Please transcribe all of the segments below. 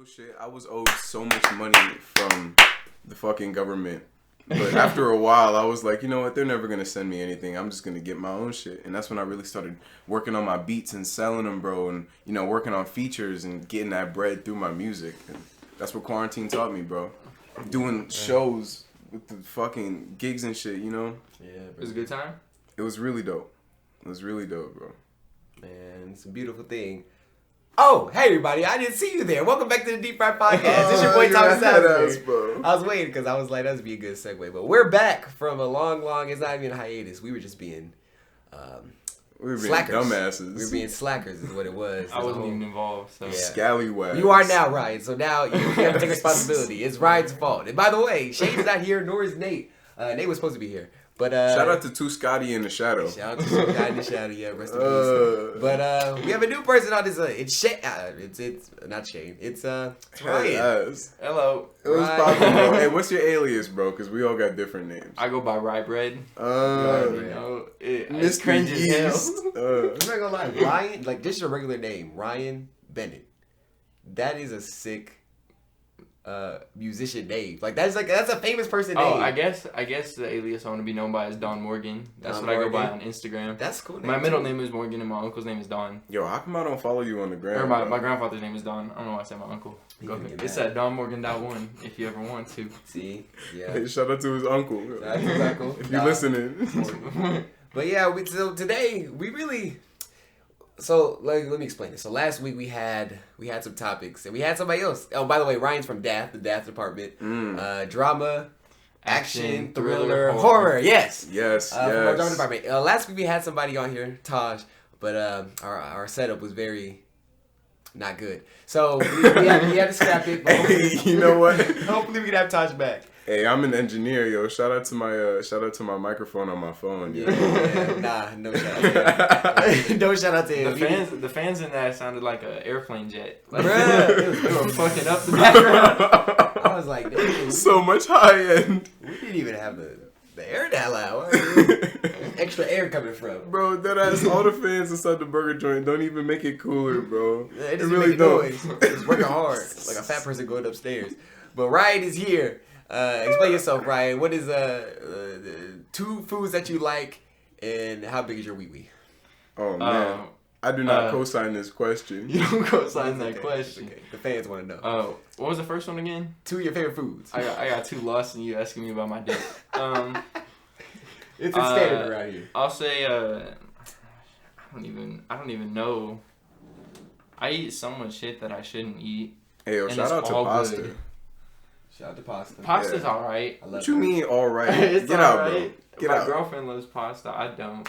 Real shit, I was owed so much money from the fucking government. But after a while, I was like, you know what? They're never going to send me anything. I'm just going to get my own shit. And that's when I really started working on my beats and selling them, bro. And, you know, working on features and getting that bread through my music. And that's what quarantine taught me, bro. Doing shows with the fucking gigs and shit, you know? Yeah, It was a good time? It was really dope. It was really dope, bro. Man, it's a beautiful thing. Oh, hey everybody, I didn't see you there. Welcome back to the Deep Fried Podcast. It's your boy Thomas Salisbury. Bro. I was waiting because I was like, that'd be a good segue. But we're back from a long, it's not even a hiatus. We were just being We were being slackers. dumbasses. We were being slackers is what it was. I wasn't even involved, so. Yeah. Scallywags. You are now, Ryan. So now you have to take responsibility. It's Ryan's fault. And by the way, Shane's not here, nor is Nate. Nate was supposed to be here. But shout out to Two Scotty in the shadow. Shout out to the guy in the shadow, yeah, rest in peace. But we have a new person on this. It's Shane. It's not Shane. It's Ryan. Hello. It was Ryan. popping, bro. Hey, what's your alias, bro? Because we all got different names. I go by Rye Bread. You Bread. know, it's Mr. cringe as hell. Yeast. I'm not gonna lie, Ryan. Like this is your regular name, Ryan Bennett. That is a sick musician name. Like that's a famous person name. Oh, I guess the alias I want to be known by is Don Morgan. That's Don what I go by Morgan. on Instagram. That's cool. My middle name is Morgan and my uncle's name is Don. Yo, how come I don't follow you on the gram? Or my bro? grandfather's name is Don. I don't know why I said my uncle. You Go can ahead. get It's mad. at DonMorgan.1 if you ever want to. See, yeah. Hey, shout out to his uncle. Shout out to his uncle. If you're listening. But yeah, so today we really. So let me explain this. So last week we had some topics and we had somebody else. Oh, by the way, Ryan's from DAF, the DAF department. Drama, action, thriller, horror. Yes. Yes, From our drama yes. department. Last week we had somebody on here, Taj, but our setup was very not good. So we had to scrap it. But Hey, you know what? hopefully we can have Taj back. Hey, I'm an engineer, yo. Shout out to my microphone on my phone. Yo. Yeah, no shout out to him. No shout out to him. The fans in that sounded like an airplane jet. Like, Bruh. they were fucking up the background. I was like, damn, So much high end. we didn't even have the air that loud. Where's extra air coming from? Bro, that ass, all the fans inside the burger joint don't even make it cooler, bro. It doesn't make noise. It's working hard, like a fat person going upstairs. But Ryan is here. Explain yourself, Ryan. What is two foods that you like, and how big is your wee wee? Oh man, I do not co-sign this question. You don't go sign that Okay, question. okay. The fans want to know. Oh, what was the first one again? Two of your favorite foods. I got too lost in you asking me about my dick. It's standard around here. I'll say I don't even know. I eat so much shit that I shouldn't eat. Hey, yo, And shout it's out to all pasta. good. Shout out to pasta. Pasta's Yeah. alright. I love What you pasta. mean, all right? It's Get out, alright. bro. Get My out. girlfriend loves pasta. I don't.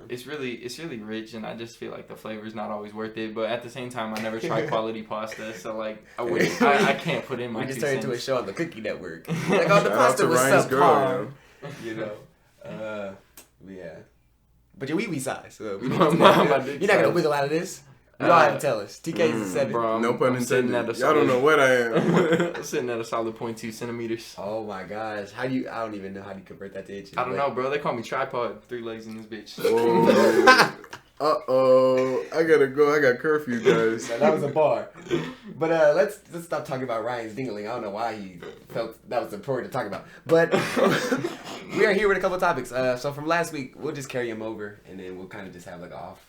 It's really rich, and I just feel like the flavor's not always worth it. But at the same time, I never tried quality pasta, so like I can't put in my We 2 just turned cents. into a show on the Cookie Network. Like, oh, the Shout out pasta to was Ryan's subpar. girl, You know. Yeah. But your wee wee size. So we My you're not dick gonna size. wiggle out of this. You don't have to tell us. TK is a 7. Bro, No pun I'm sitting intended. at a Y'all don't know what I am. I'm sitting at a solid 0.2 centimeters. Oh my gosh. I don't even know how do you convert that to inches. I don't know, bro. They call me tripod. 3 legs in this bitch. Whoa. Uh-oh. I gotta go. I got curfew, guys. That was a bar. But let's stop talking about Ryan's dingling. I don't know why he felt that was important to talk about. But we are here with a couple topics. So from last week, we'll just carry them over, and then we'll kind of just have like off.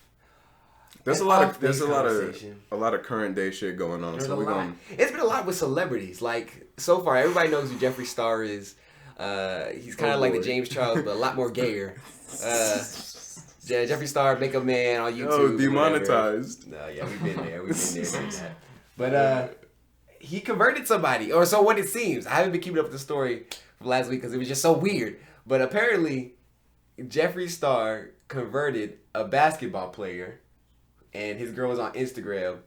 There's a an lot off-base conversation. of current day shit going on. There's So a we're lot. going. It's been a lot with celebrities. Like so far, everybody knows who Jeffree Star is. He's kind of like the Lord. James Charles, but a lot more gayer. Jeffree Star, Makeup Man on YouTube. Oh, demonetized. No, yeah, we've been there. Done that. But he converted somebody, or so what it seems. I haven't been keeping up with the story from last week because it was just so weird. But apparently, Jeffree Star converted a basketball player, and his girl was on Instagram,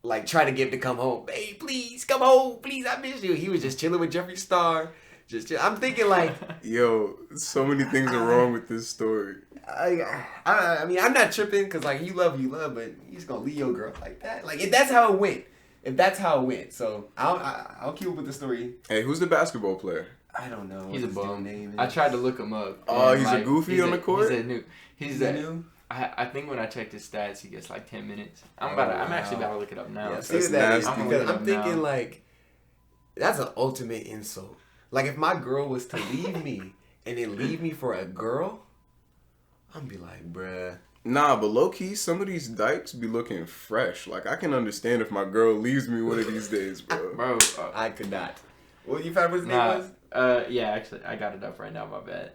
like trying to get him to come home. Hey, please come home, please, I miss you. He was just chilling with Jeffree Star. I'm thinking like, Yo, so many things are wrong with this story. I mean, I'm not tripping because like you love, but you just gonna leave your girl like that. Like if that's how it went, so I'll keep up with the story. Hey, who's the basketball player? I don't know. He's a what his bum. name is. I tried to look him up. Oh, and, he's a goofy on the court? He's a He's new. new. I think when I checked his stats, he gets like 10 minutes. I'm actually about to look it up now. Yeah, see what that is, because I'm thinking now. like, that's an ultimate insult. Like if my girl was to leave me and then leave me for a girl, I'm be like, bruh. Nah, but low key, some of these dykes be looking fresh. Like I can understand if my girl leaves me one of these days, bro. Bro, I could not. Well, you found what his name was? Yeah, actually, I got it up right now. My bad.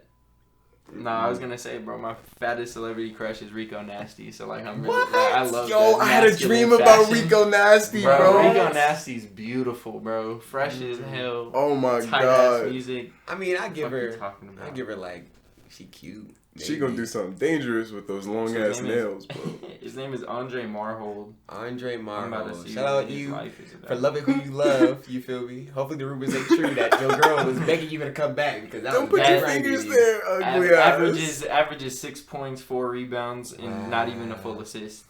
Nah, I was gonna say, bro, my fattest celebrity crush is Rico Nasty. So like, I'm really, like, I love. Yo, I had a dream about Rico Nasty, bro. Rico Nasty's beautiful, bro. Fresh as hell. Oh my tight god. ass music. I mean, I give her like, she cute. Maybe. She gonna do something dangerous with those long ass nails, bro. His name is Andre Marhold. Andre Marhold. Shout out you for loving who you love. You feel me? Hopefully the rumors ain't true that your girl was begging you to come back because that don't was put your fingers there, ugly ass. Averages 6 points, 4 rebounds, and not even a full assist.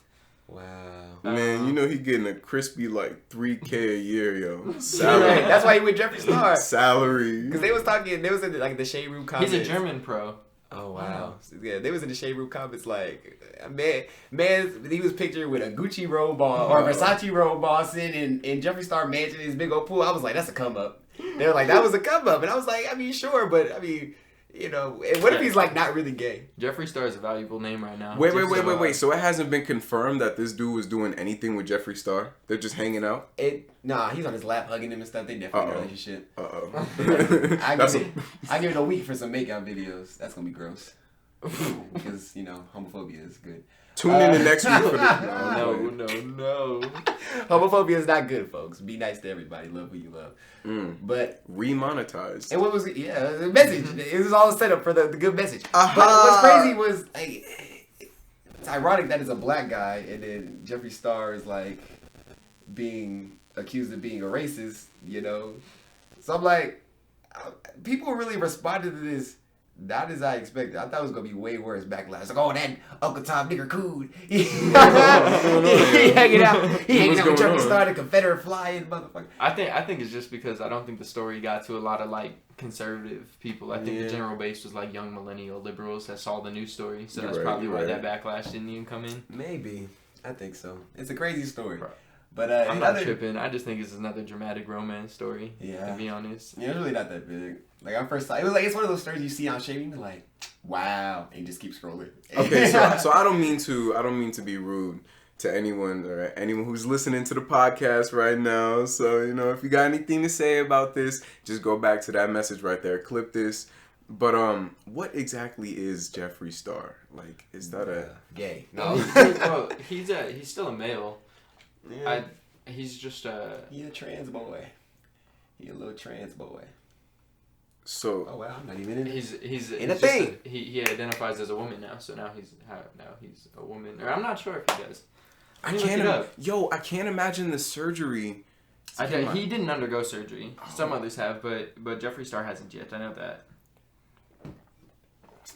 Wow. Man, you know he getting a crispy like $3K a year, yo. Salary. That's why he with Jeffree Star. Salary. Because they was in like the shade room comments. He's a German pro. Oh wow! Yeah, they was in the shade room comments like, man, he was pictured with a Gucci robe on or Versace robe on, sitting in Jeffree Star mansion in his big old pool. I was like, that's a come up. They were like, that was a come up, and I was like, I mean, sure, but I mean, you know, what if he's like not really gay? Jeffree Star is a valuable name right now. Wait. So it hasn't been confirmed that this dude was doing anything with Jeffree Star? They're just hanging out? Nah, he's on his lap hugging him and stuff. They definitely in a relationship. I give it a week for some makeout videos. That's gonna be gross. Because, you know, homophobia is good. Tune in the next week for this. No. Homophobia is not good, folks. Be nice to everybody. Love who you love. But remonetized. And what was it? Yeah, the message. It was all set up for the good message. But what's crazy was like, it's ironic that it's a black guy, and then Jeffree Star is like being accused of being a racist. You know, so I'm like, people really responded to this. Not as I expected. I thought it was gonna be way worse backlash. Like, oh, that Uncle Tom nigger cool. He hanging out with Jeffree Star, the Confederate flying motherfucker. I think it's just because I don't think the story got to a lot of like conservative people. I think the general base was like young millennial liberals that saw the news story. So that's probably why that backlash didn't even come in. Maybe. I think so. It's a crazy story. Right. But I'm not tripping. I just think it's another dramatic romance story. Yeah. To be honest. Yeah, it's really not that big. Like I first saw it was like it's one of those stories you see on Shady, you're like, wow, and you just keep scrolling. Okay, so I don't mean to be rude to anyone or anyone who's listening to the podcast right now. So, you know, if you got anything to say about this, just go back to that message right there. Clip this. But what exactly is Jeffree Star? Like, is that a gay? No. Well, he's still a male. Yeah. He's just He's a trans boy. He a little trans boy. So oh wow, I'm not even in. He's in a thing. He identifies as a woman now, so now he's a woman. Or I'm not sure if he does. I can't imagine the surgery. He didn't undergo surgery. Some others have, but Jeffree Star hasn't yet. I know that.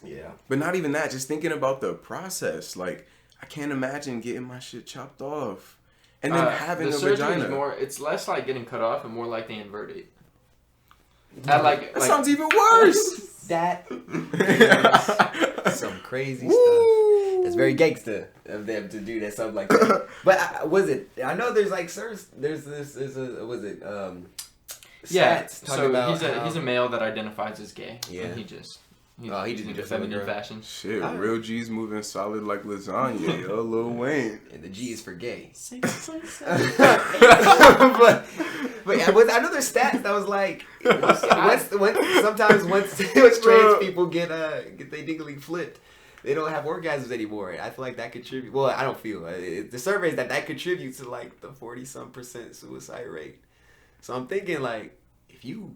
Yeah. But not even that. Just thinking about the process, like I can't imagine getting my shit chopped off and then having a vagina. It's less like getting cut off and more like they invert it. That sounds even worse. That some crazy stuff. That's very gangster of them to do that, something like that. But I know there's like he's a male that identifies as gay. Yeah. And he just into feminine fashion. Shit, real G's moving solid like lasagna, yo, Lil Wayne. And the G is for gay. But I know there's stats that was like once trans people get they diggly flipped, they don't have orgasms anymore. I feel like that contributes. Well, I don't feel the surveys that contributes to like the 40-some% suicide rate. So I'm thinking like if you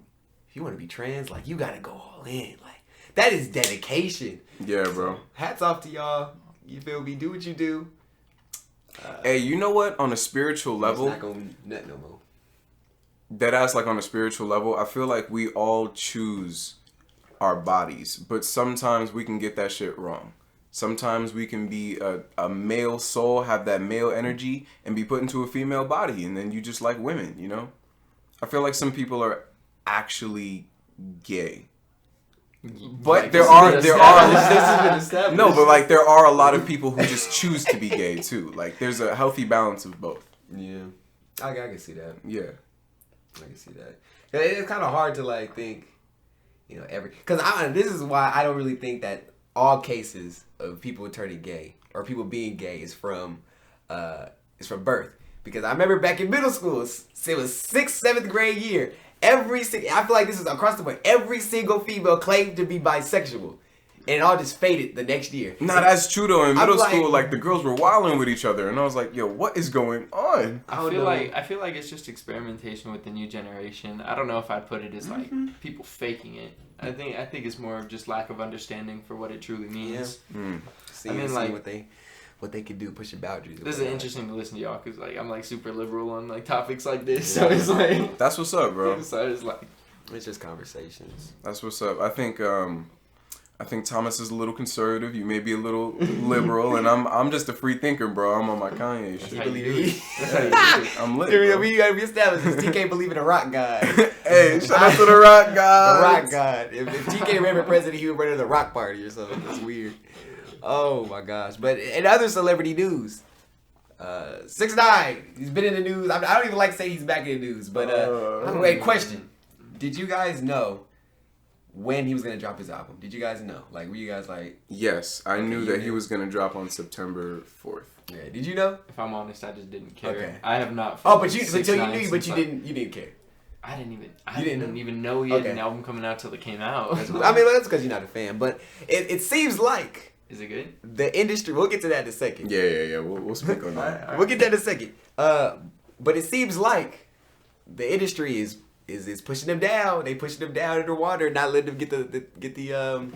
want to be trans, like you gotta go all in. Like that is dedication. Yeah, bro. So, hats off to y'all. You feel me? Do what you do. Hey, you know what? On a spiritual level, it's not gonna be nut no more. Deadass, like on a spiritual level, I feel like we all choose our bodies, but sometimes we can get that shit wrong. Sometimes we can be a male soul, have that male energy, and be put into a female body, and then you just like women, you know? I feel like some people are actually gay. But Like, there this are has been established. no, but like there are a lot of people who just choose to be gay too. Like there's a healthy balance of both. Yeah, I can see that. Yeah, I can see that. It's kind of hard to like think, because this is why I don't really think that all cases of people turning gay or people being gay is from birth. Because I remember back in middle school, it was 6th, 7th grade year. I feel like this is across the board. Every single female claimed to be bisexual, and it all just faded the next year. nah, that's true though. In middle school, like the girls were wilding with each other, and I was like, yo, what is going on? I feel like it's just experimentation with the new generation. I don't know if I'd put it as like people faking it. I think it's more of just lack of understanding for what it truly means. Yeah. See what they can do, push your boundaries. This is interesting to listen to y'all because like I'm like super liberal on like topics like this, so it's like That's what's up, bro. so it's like it's just conversations. That's what's up. I think Thomas is a little conservative. You may be a little liberal, and I'm just a free thinker, bro. I'm on my Kanye shit. how you do it. I'm lit. Here Bro. we gotta be established. TK believe in a rock god. Hey, shout out to the rock god. The rock god. If TK ran for president, he would run in the rock party or something. That's weird. Oh my gosh! But in other celebrity news, 6ix9ine, he's been in the news. I don't even like to say he's back in the news. But wait, question: did you guys know when he was gonna drop his album? Did you guys know? Like, were you guys like? Yes, I knew that he was gonna drop on September 4th. Yeah. Did you know? If I'm honest, I just didn't care. Okay. I have not. Oh, but you knew, but you like, didn't. You didn't care. I didn't didn't even know he had an album coming out till it came out. I mean, that's because you're not a fan. But it seems like. Is it good? The industry. We'll get to that in a second. Yeah. We'll speak on that. We'll get to that in a second. But it seems like the industry is pushing them down. They pushing them down underwater, not letting them get the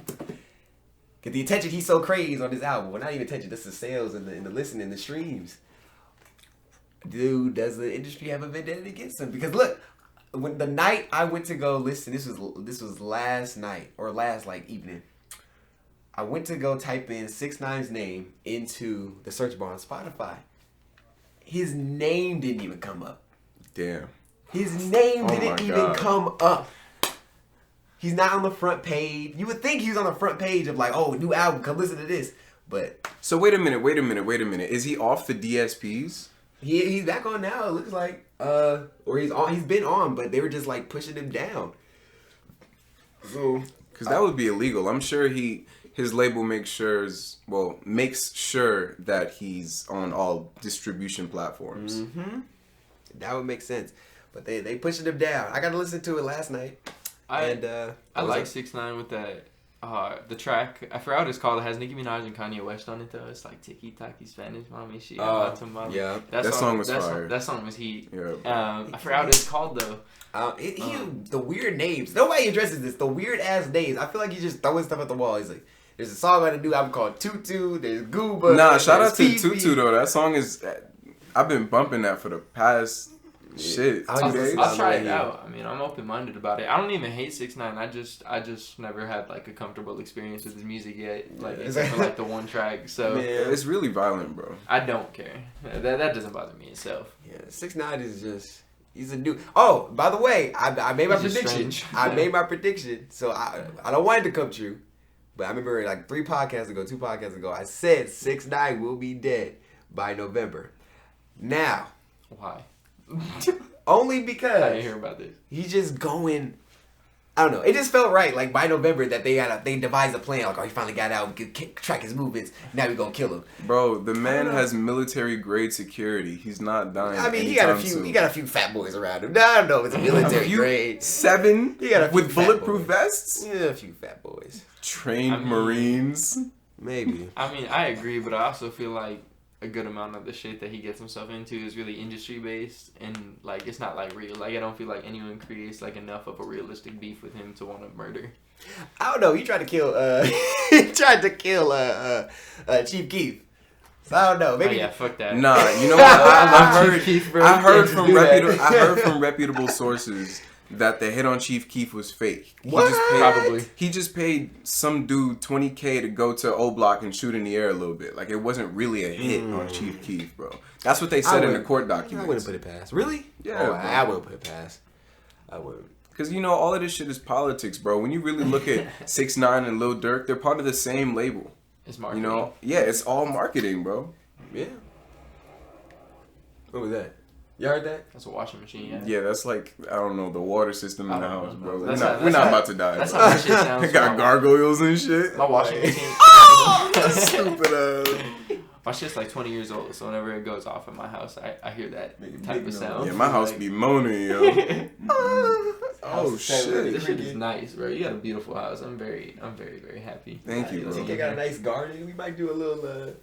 attention he's so crazy on his album. Well, not even attention, just the sales and the listening, the streams. Dude, does the industry have a vendetta against him? Because look, when the night I went to go listen, this was last night or last like evening. I went to go type in 6ix9ine's name into the search bar on Spotify. His name didn't even come up. Damn. His name didn't even God. come up. He's not on the front page. You would think he was on the front page of like, oh, new album, come listen to this. But So wait a minute. Is he off the DSPs? he's back on now. It looks like, or he's been on, but they were just like pushing him down. So, Because that would be illegal. I'm sure his label makes sure that he's on all distribution platforms. mm-hmm. That would make sense. But they pushing him down. I got to listen to it last night. I like 6ix9ine with that. The track, I forgot what it's called. It has Nicki Minaj and Kanye West on it though. It's like Tiki Taki Spanish Mommy Shit. Yeah, that song was fire. That song was heat. Yeah. I forgot what it's called though. The weird names. Nobody addresses this. The weird ass names. I feel like he's just throwing stuff at the wall. He's like, there's a song on a new album called Tutu. There's Gooba. Nah, shout out to Fifi. Tutu though. That song is. I've been bumping that for the past 2 days. I'll try it out. I mean, I'm open minded about it. I don't even hate 6ix9ine. I just never had like a comfortable experience with his music yet. Like except for like the one track. So it's really violent, bro. I don't care. That doesn't bother me itself. Yeah, 6ix9ine is just. He's a new. Oh, by the way, I made my prediction. I made my prediction. So I don't want it to come true. But I remember like 2 podcasts ago, I said 6ix9ine will be dead by November. Now. Why? Only because I didn't hear about this. He's just going. I don't know. It just felt right, like by November, that they devised a plan. Like, oh, he finally got out, we could track his movements. Now we gonna kill him. Bro, the man has military grade security. He's not dying. I mean, he got a few fat boys around him. No, I don't know if it's a military grade. 7 He got a few with fat bulletproof boys. vests. Yeah, a few fat boys. Trained Marines. Maybe. I mean, I agree, but I also feel like a good amount of the shit that he gets himself into is really industry based, and like it's not like real. Like I don't feel like anyone creates like enough of a realistic beef with him to want to murder. I don't know. He tried to kill. Chief Keef. So I don't know. Maybe. Oh, yeah, fuck that. Nah, you know what? I heard that. from reputable sources that the hit on Chief Keef was fake. Probably. He just paid some dude $20K to go to O Block and shoot in the air a little bit. Like it wasn't really a hit on Chief Keef, bro. That's what they said in the court documents. I wouldn't put it past. Really? Yeah, Oh, bro. I wouldn't put it past. I wouldn't. Because, you know, all of this shit is politics, bro. When you really look at 6ix9ine and Lil Durk, they're part of the same label. It's marketing. You know? Yeah, it's all marketing, bro. Yeah. What was that? You heard that? That's a washing machine, yeah. Yeah, that's like, I don't know, the water system in the house, bro. Like, That's we're not about to die. That's bro. how that shit sounds. It got gargoyles and shit. My washing machine. Stupid ass. My shit's like 20 years old, so whenever it goes off in my house, I hear that type of sound. Yeah, my house be moaning, yo. Oh shit! This shit is nice, bro. You got a beautiful house. I'm very, very happy. Thank you, bro. TK got a nice garden. We might do a little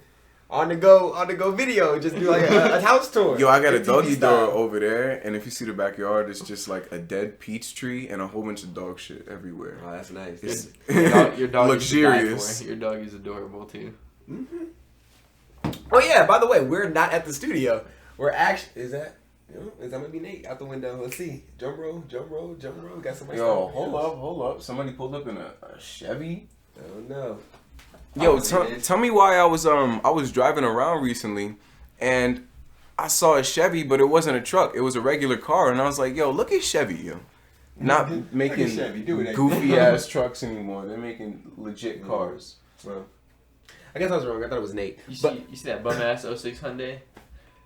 on the go video. Just do like a house tour. Yo, I got a doggy door over there, and if you see the backyard, it's just like a dead peach tree and a whole bunch of dog shit everywhere. Oh, that's nice. Your dog luxurious. Your dog is adorable too. Mm-hmm. Oh yeah, by the way, we're not at the studio. We're actually is that gonna be Nate out the window? Let's see. Drum roll. Got somebody. Yo, hold up. Somebody pulled up in a Chevy. Oh no. Yo, tell me why I was driving around recently, and I saw a Chevy, but it wasn't a truck. It was a regular car, and I was like, yo, look at Chevy, yo. Not making goofy ass trucks anymore. They're making legit cars. Well, I guess I was wrong. I thought it was Nate. You see that bum ass 06 Hyundai?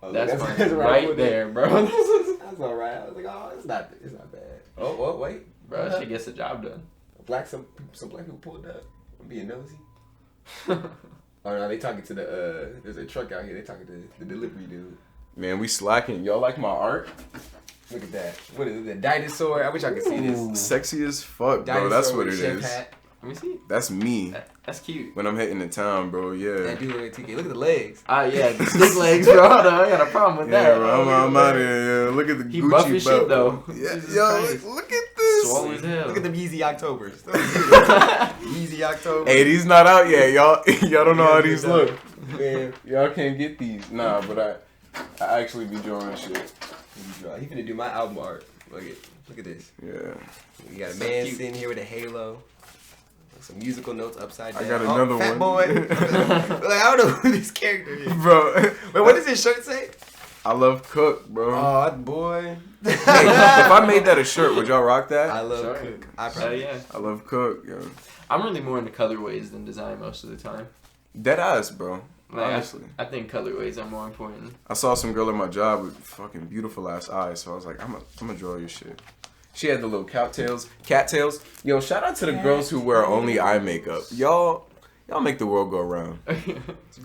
Oh, that's right there, bro. That's all right. I was like, oh, it's not bad. Oh, wait, bro, she gets the job done. Some black people pulled up. I'm being nosy. Oh no, they talking to there's a truck out here. They talking to the delivery dude. Man, we slacking. Y'all like my art? Look at that. What is it? The dinosaur? I wish I could see this. Sexy as fuck, bro. Dinosaur That's what it with chef is. hat. Let me see. That's me. That's cute. When I'm hitting the town, bro. Yeah. That dude with TK. Look at the legs. Yeah, the stick legs, bro. Hold on, I got a problem with that. Yeah, bro, I'm out here. Yeah. Look at the He Gucci buff as belt. shit, though. Yeah, Jesus yo, Christ. look at this. Swole as hell. Look at them Yeezy Octobers. Yeezy October. Hey, these not out yet, y'all. Y'all don't know how these look. Man, Y'all can't get these. Nah, but I actually be drawing shit. he finna do my album art. Look at this. Yeah. You got a man sitting here with a halo. Some musical notes upside down. I got another Fat one. Boy. Like, I don't know who this character is. Bro. Wait, what does his shirt say? I love Cook, bro. Oh, boy. Hey, if I made that a shirt, would y'all rock that? I love Sorry. Cook. I Hell probably. yeah. I love Cook, yo. I'm really more into colorways than design most of the time. Dead ass, bro. Like, Honestly. I think colorways are more important. I saw some girl at my job with fucking beautiful ass eyes, so I was like, I'm gonna draw your shit. She had the little cattails. Yo, shout out to the girls who wear only eye makeup. Y'all make the world go around.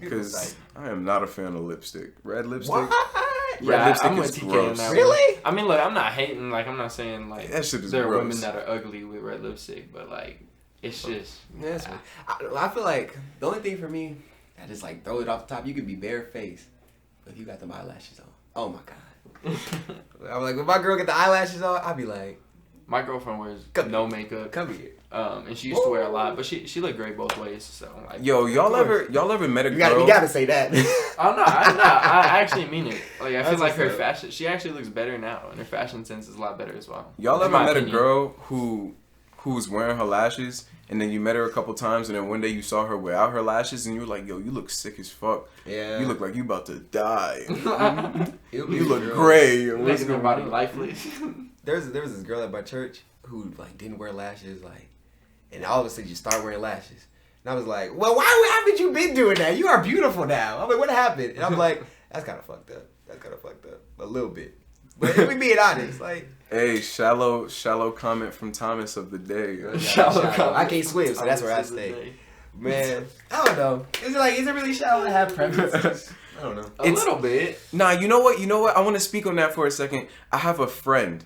Because I am not a fan of lipstick. Red lipstick. What? Yeah, lipstick I'm is with TK gross. on that Really? one. I mean, look, I'm not hating. Like, I'm not saying like That shit is there are gross. women that are ugly with red lipstick, but like, it's just. Yeah, that's fine. I feel like the only thing for me, I just like throw it off the top. You could be bare face, but if you got them eyelashes on, oh my god. I'm like, when my girl get the eyelashes on, I'd be like, My girlfriend wears no makeup. come here. And she used to wear a lot, but she looked great both ways. So like, Yo, y'all ever met a You girl? gotta say that. I'm not. I actually mean it. Like, I feel That's like her what's up. fashion. She actually looks better now, and her fashion sense is a lot better as well. Y'all In ever my met opinion. a girl who's wearing her lashes, and then you met her a couple times, and then one day you saw her without her lashes, and you were like, yo, you look sick as fuck. Yeah. You look like you about to die. You You look gray. Yo, what's Making her going body on? lifeless. There was this girl at my church who like didn't wear lashes, like, and all of a sudden you start wearing lashes. And I was like, well, why haven't you been doing that? You are beautiful now. I'm like, what happened? And I'm like, that's kind of fucked up. A little bit. But if we being honest, like, Hey, shallow comment from Thomas of the day. Shallow I can't swim, so that's where I stay. Man, I don't know. Is it really shallow to have preferences? I don't know. A little bit. Nah, you know what? I want to speak on that for a second. I have a friend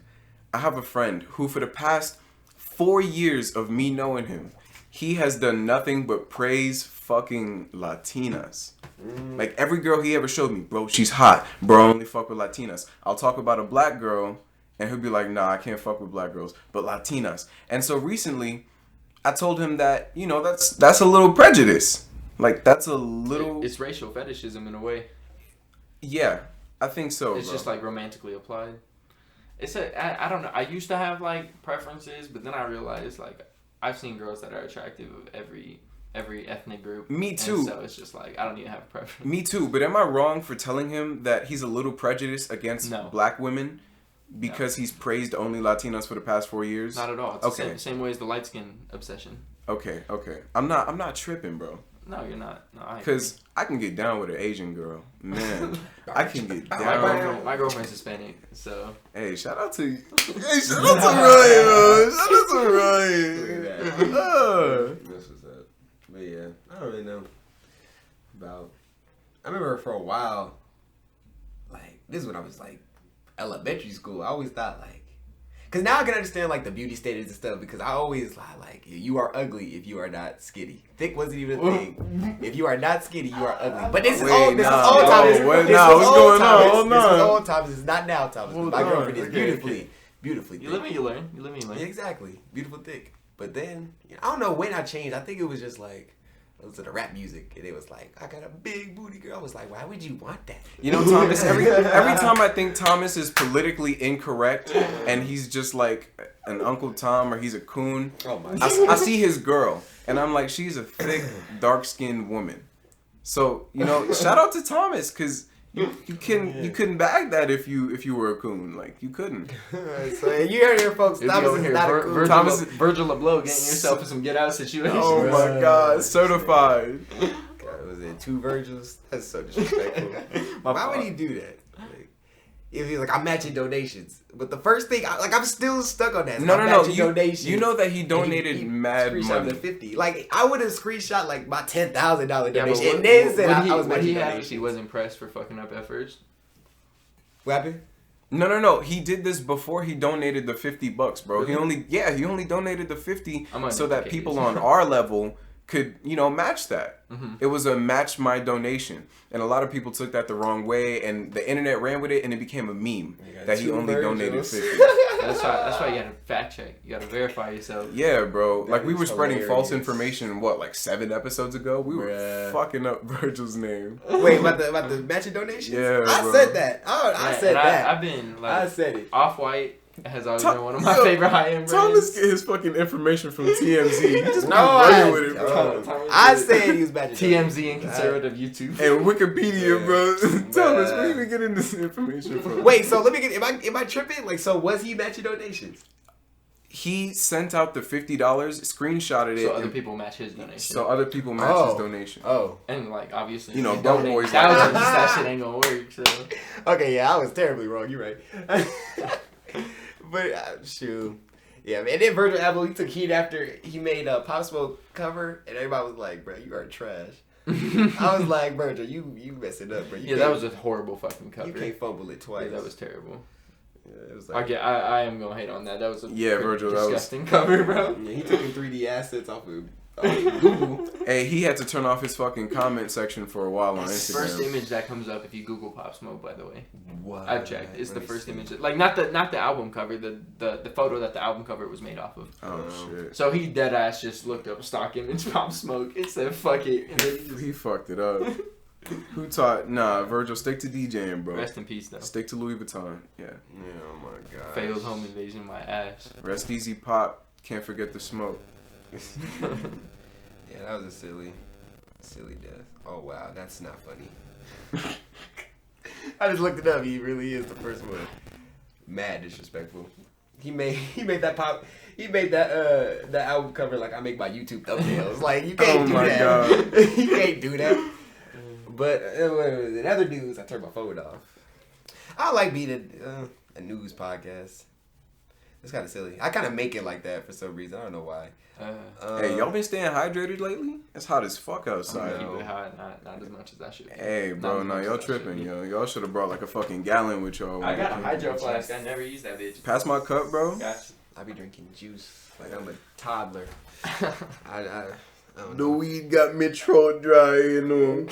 who for the past 4 years of me knowing him, he has done nothing but praise fucking Latinas. Like, every girl he ever showed me, bro, she's hot. Bro, I only fuck with Latinas. I'll talk about a black girl, and he'll be like, nah, I can't fuck with black girls, but Latinas. And so recently, I told him that, that's a little prejudice. Like, that's a little... It's racial fetishism in a way. Yeah, I think so, It's bro. just like romantically applied. I don't know. I used to have like preferences, but then I realized like I've seen girls that are attractive of every ethnic group. Me too. And so it's just like I don't even have a preference. Me too, but am I wrong for telling him that he's a little prejudiced against No. black women? because he's praised only Latinos for the past 4 years? Not at all. It's the same way as the light skin obsession. Okay. I'm not tripping, bro. No, you're not. No, Because I can get down with an Asian girl. Man, I can get down. My girlfriend's Hispanic, so. Hey, shout out to Ryan, bro. Shout out to Ryan. This was up. But yeah, I don't really know about. I remember for a while, like, this is when I was like elementary school. I always thought like, because now I can understand like the beauty standards and stuff, because I always thought like, you are ugly if you are not skinny. Thick wasn't even a thing. If you are not skinny, you are ugly. But this is old. This is old times. What's going on? This is old times. It's not now times. My girlfriend is beautifully thick. You live and you learn. Yeah, exactly. Beautiful thick. But then, I don't know when I changed. I think it was just like, I listened to rap music, and it was like, I got a big booty girl. I was like, why would you want that? You know, Thomas, every time I think Thomas is politically incorrect and he's just like an Uncle Tom or he's a coon, I see his girl, and I'm like, she's a thick, dark-skinned woman. So, shout out to Thomas, because you couldn't bag that if you were a coon. Like, you couldn't. So you heard here, folks. Thomas is not a coon. Virgil Abloh getting yourself in some get out situation. Oh my God, certified. God, was it 2 Virgils? That's so disrespectful. Why would he do that? Like, if he's like, I'm matching donations, but the first thing, I'm still stuck on that. No. Donations. You know that he donated mad money. The 50. Like, I would have screenshot like my $10,000 donation, and then said I was matching donations. He was impressed for fucking up efforts. What happened? No. He did this before he donated the $50, bro. Really? He only donated the 50 so that people on our level could, match that. Mm-hmm. It was a match my donation. And a lot of people took that the wrong way, and the internet ran with it, and it became a meme that he only donated 50. That's why you gotta fact check. You gotta verify yourself. Yeah, bro. Like, we were spreading false hilarious. information, like 7 episodes ago? We were fucking up Virgil's name. Wait, about the matching donations? Yeah, I bro. said that. I said that. I've been like, I said it. Off-White has always been one of my favorite high-end brands. Thomas get his fucking information from TMZ. He just I said he was matching TMZ and conservative YouTube. And Wikipedia, bro. Thomas, where you been getting this information from? Wait, so let me get. Am I tripping? Like, so was he matching donations? He sent out the $50, screenshotted it. So other people match his donation. So other people match his donation. Oh. And like, obviously, broke boys thousands, that shit ain't gonna work. So. Okay, yeah, I was terribly wrong. You're right. But shoot, yeah, man. And then Virgil Abloh, he took heat after he made a Pop Smoke cover, and everybody was like, "Bro, you are trash." I was like, "Virgil, you messed it up, bro." That was a horrible fucking cover. You can't fumble it twice. Yeah, that was terrible. Yeah, it was like, I am gonna hate on that. That was a Virgil, disgusting cover, bro. Yeah, he took the 3D assets off of Google. Hey, he had to turn off his fucking comment section for a while on Instagram. First image that comes up if you Google Pop Smoke, by the way. What? I've checked. It's the first image. Like, not the album cover, the photo that the album cover was made off of. Oh shit. So he dead ass just looked up stock image Pop Smoke and said fuck it. And then he fucked it up. Who taught? Nah, Virgil, stick to DJing, bro. Rest in peace, though. Stick to Louis Vuitton. Yeah. Oh my god. Failed home invasion, my ass. Rest easy, Pop. Can't forget the smoke. Yeah, that was a silly death. Oh wow, that's not funny. I just looked it up. He really is the first one. Mad disrespectful. He made that album cover like I make my YouTube thumbnails. Like, you can't do that. God. You can't do that. But in other news, I turned my phone off. I like being a news podcast. It's kind of silly. I kind of make it like that for some reason. I don't know why. Hey, y'all been staying hydrated lately? It's hot as fuck outside. Keep it hot, not as much as I should. Hey, bro, no, y'all tripping, yo. Y'all should have brought like a fucking gallon with y'all. I got a hydro flask. I never use that bitch. Pass my cup, bro. Gotcha. I be drinking juice like I'm a toddler. I the weed got me throat dry, you know.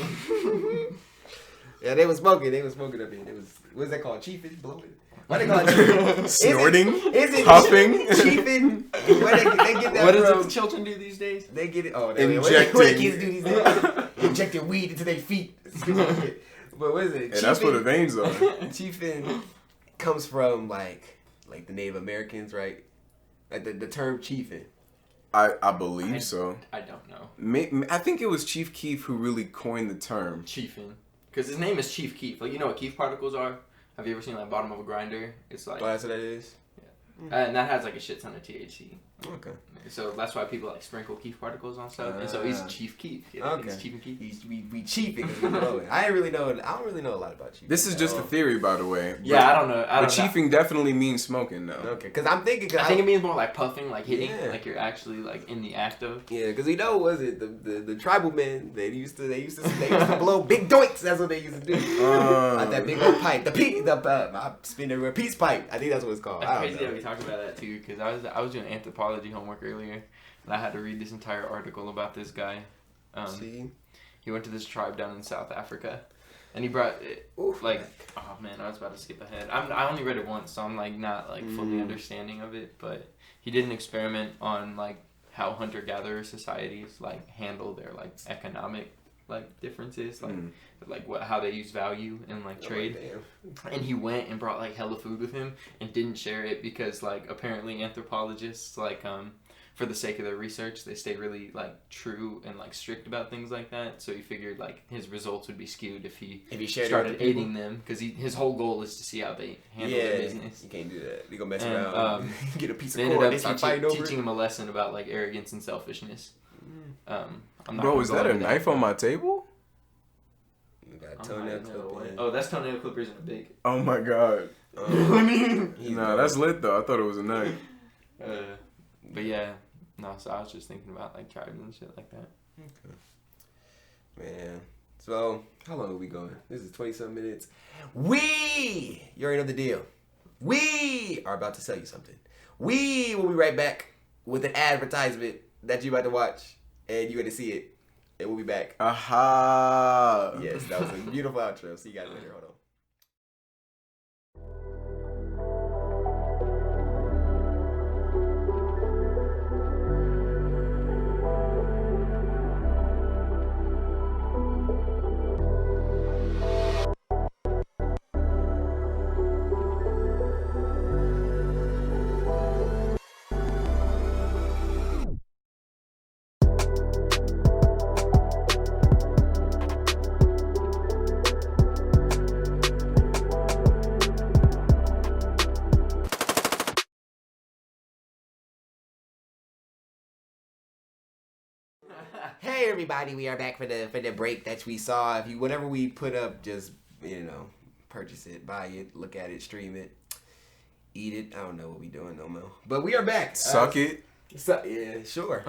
Yeah, they was smoking up here. It was, what's that called? Chiefing? Blowing? Why they call it chiefing? Snorting? Is it huffing? Chiefing? Where they get that what from? does the children do these days? They get it. Oh, injecting. What the kids do these days? Injecting weed into their feet. But what is it? Yeah, that's where the veins are. Chiefing comes from like the Native Americans, right? Like the term chiefing. I believe so. I don't know. I think it was Chief Keef who really coined the term. Chiefing. Because his name is Chief Keef. Like, you know what Keef particles are? Have you ever seen like bottom of a grinder? It's like, Oh, that's what that is? and that has like a shit ton of THC. Okay. So that's why people like sprinkle Keef particles on stuff. And so he's Chief Keef. Yeah, Okay. He's Chief and Keef. We cheaping because we know it. I don't really know a lot about cheaping. This is just a theory, by the way. Yeah, I don't know. But chiefing definitely means smoking, though. Okay, because I'm thinking. I think it means more like puffing, like hitting, Yeah. like you're actually like in the act of. Yeah, because we know was it the tribal men? They used to blow big doinks. That's what they used to do. That big old pipe, I spin everywhere peace pipe. I think that's what it's called. That's crazy that we talked about that too, because I was doing anthropology homework earlier, and I had to read this entire article about this guy. See, he went to this tribe down in South Africa, and he brought like, oh man, I was about to skip ahead. I only read it once, so I'm like not like fully understanding of it, but he did an experiment on like how hunter-gatherer societies like handle their like economic like differences, like how they use value in like trade. And he went and brought like hella food with him and didn't share it because like apparently anthropologists like for the sake of their research they stay really like true and like strict about things like that. So he figured like his results would be skewed if he started aiding them, because his whole goal is to see how they handle their business. You can't do that. They gonna mess around. Get a piece of they cord. ended up teaching him a lesson about like arrogance and selfishness. Bro, is that a knife on my table? You got toenail clipping. Oh, that's toenail clippers in a big. Oh my god. Nah, that's lit though. I thought it was a knife. But yeah, no. So I was just thinking about like tribes and shit like that. Okay. Man. So how long are we going? This is 20-something minutes. You already know the deal. We are about to sell you something. We will be right back with an advertisement that you're about to watch, and you're going to see it, and we'll be back. Aha! Yes, that was a beautiful outro. See you guys later. Hold on. Hey everybody, we are back for the break that we saw. If you whatever we put up, just purchase it, buy it, look at it, stream it, eat it. I don't know what we doing no more. But we are back. Suck it. Yeah, sure.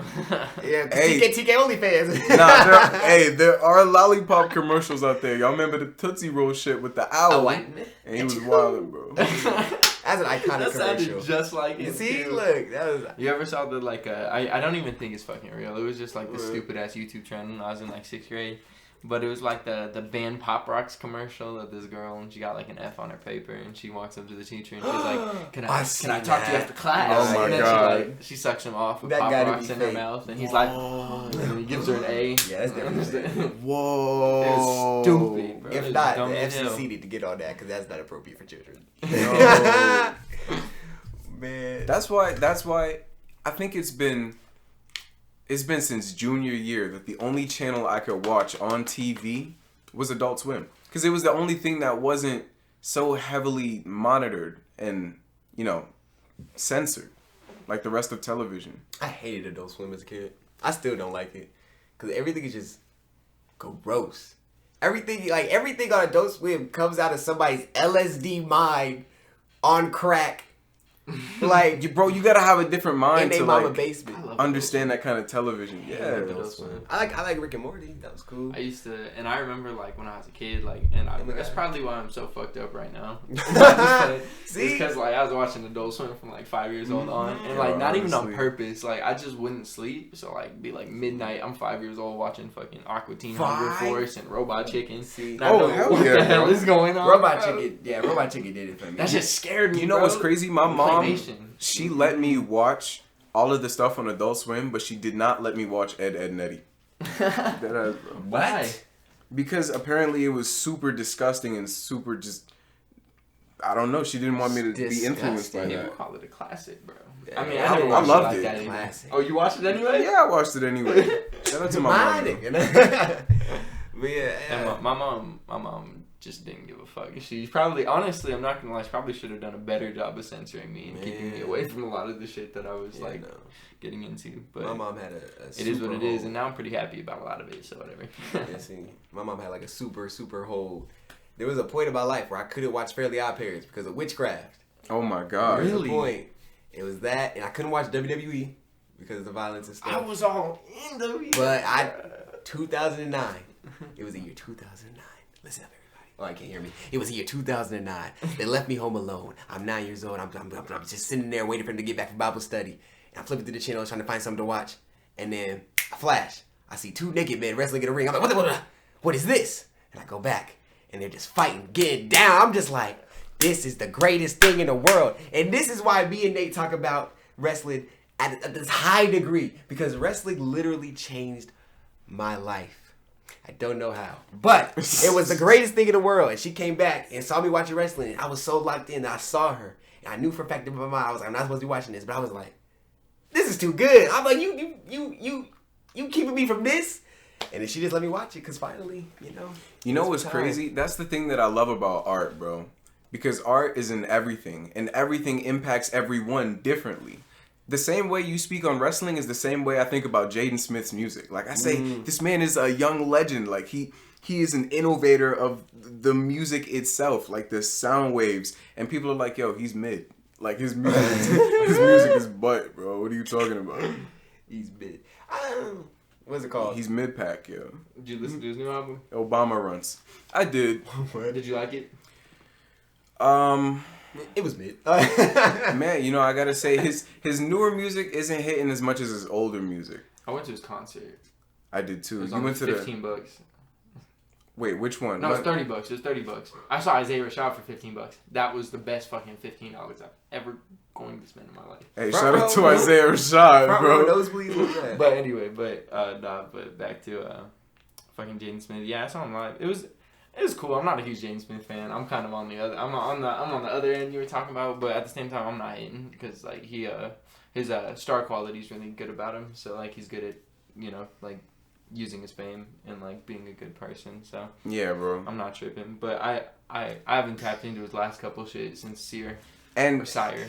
Yeah, hey, TK OnlyFans. There are lollipop commercials out there. Y'all remember the Tootsie Roll shit with the owl? And he was wildin', bro. That's an iconic that commercial. Sounded just like it. See, look, that was. You ever saw the like? I don't even think it's fucking real. It was just like this stupid ass YouTube trend when I was in like 6th grade. But it was like the band Pop Rocks commercial of this girl, and she got like an F on her paper, and she walks up to the teacher and she's like, "Can I talk to you after class?" Oh my and then god! she sucks him off with That Pop gotta Rocks be in her fake. mouth, and he's like, and he gives her an A. Yeah, that's definitely. Whoa! It was stupid, bro. If It was not, the dumb as hell. FCC need to get on that because that's not appropriate for children. No. Man, That's why I think it's been since junior year that the only channel I could watch on TV was Adult Swim, because it was the only thing that wasn't so heavily monitored and censored like the rest of television. I hated Adult Swim as a kid. I still don't like it because everything is just gross. Everything on Adult Swim comes out of somebody's LSD mind on crack. Like, you gotta have a different in mind their to mama like basement. understand that kind of television. Yeah, Adult Swim. I like Rick and Morty. That was cool. I used to, and I remember like when I was a kid, like, and that's probably why I'm so fucked up right now. See, because like I was watching Adult Swim from like 5 years old on, and like not even on purpose. Like I just wouldn't sleep, so like be like midnight. I'm 5 years old watching fucking Aqua Teen Hunger Force and Robot Chicken. See, hell yeah, what the hell bro. is going on? Robot Chicken did it for me. That just scared me. You know what's crazy? My mom, Claymation. she let me watch all of the stuff on Adult Swim, but she did not let me watch Ed, Edd n Eddy. That ass, bro. Why? Because apparently it was super disgusting and super just, I don't know. She didn't want me to be influenced by People that. call it a classic, bro. Yeah, I mean, I never loved watched it. Like that Classic. Oh, you watched it anyway? Yeah, I watched it anyway. Shout out to my mom. nigga. But yeah, And my mom just didn't give a fuck. She probably, honestly, I'm not gonna lie, she probably should have done a better job of censoring me and keeping me away from a lot of the shit that I was getting into. But my mom had a it is what it is, and now I'm pretty happy about a lot of it. So whatever. Yeah, see, my mom had like a super hold. There was a point in my life where I couldn't watch Fairly Odd Parents because of witchcraft. Oh my god! There was a point. It was that, and I couldn't watch WWE because of the violence and stuff. I was all in WWE. But 2009. It was the year 2009. Listen up, everybody. Oh, I can't hear me. It was the year 2009. They left me home alone. I'm 9 years old. I'm just sitting there waiting for them to get back from Bible study. And I'm flipping through the channel trying to find something to watch. And then I flash. I see 2 naked men wrestling in a ring. I'm like, what is this? And I go back. And they're just fighting, getting down. I'm just like, this is the greatest thing in the world. And this is why me and Nate talk about wrestling at this high degree. Because wrestling literally changed my life. I don't know how. But it was the greatest thing in the world. And she came back and saw me watching wrestling. And I was so locked in that I saw her. And I knew for a fact in my mind, I was like, I'm not supposed to be watching this. But I was like, this is too good. I'm like, you keeping me from this? And then she just let me watch it because finally, You know what's crazy? That's the thing that I love about art, bro. Because art is in everything. And everything impacts everyone differently. The same way you speak on wrestling is the same way I think about Jaden Smith's music. Like I say, this man is a young legend. Like he is an innovator of the music itself, like the sound waves. And people are like, yo, he's mid. Like his music is butt, bro. What are you talking about? He's mid. What's it called? He's mid-pack, yo. Did you listen to his new album? Obama Runs. I did. Did you like it? It was mid. Man, I gotta say his newer music isn't hitting as much as his older music. I went to his concert. I did too. It was You went to $15. Wait, which one? No, it was $30. It was $30. I saw Isaiah Rashad for $15. That was the best fucking $15 I've ever going to spend in my life. Hey, shout out to Isaiah Rashad, bro. Nosebleeds. But anyway, but back to fucking Jaden Smith. Yeah, I saw him live. It was cool. I'm not a huge Jaden Smith fan. I'm kind of on the other. I'm on the other end you were talking about, but at the same time, I'm not hating because like his star quality is really good about him. So like he's good at like using his fame and like being a good person. So yeah, bro. I'm not tripping, but I haven't tapped into his last couple shit since Sire. And Sire.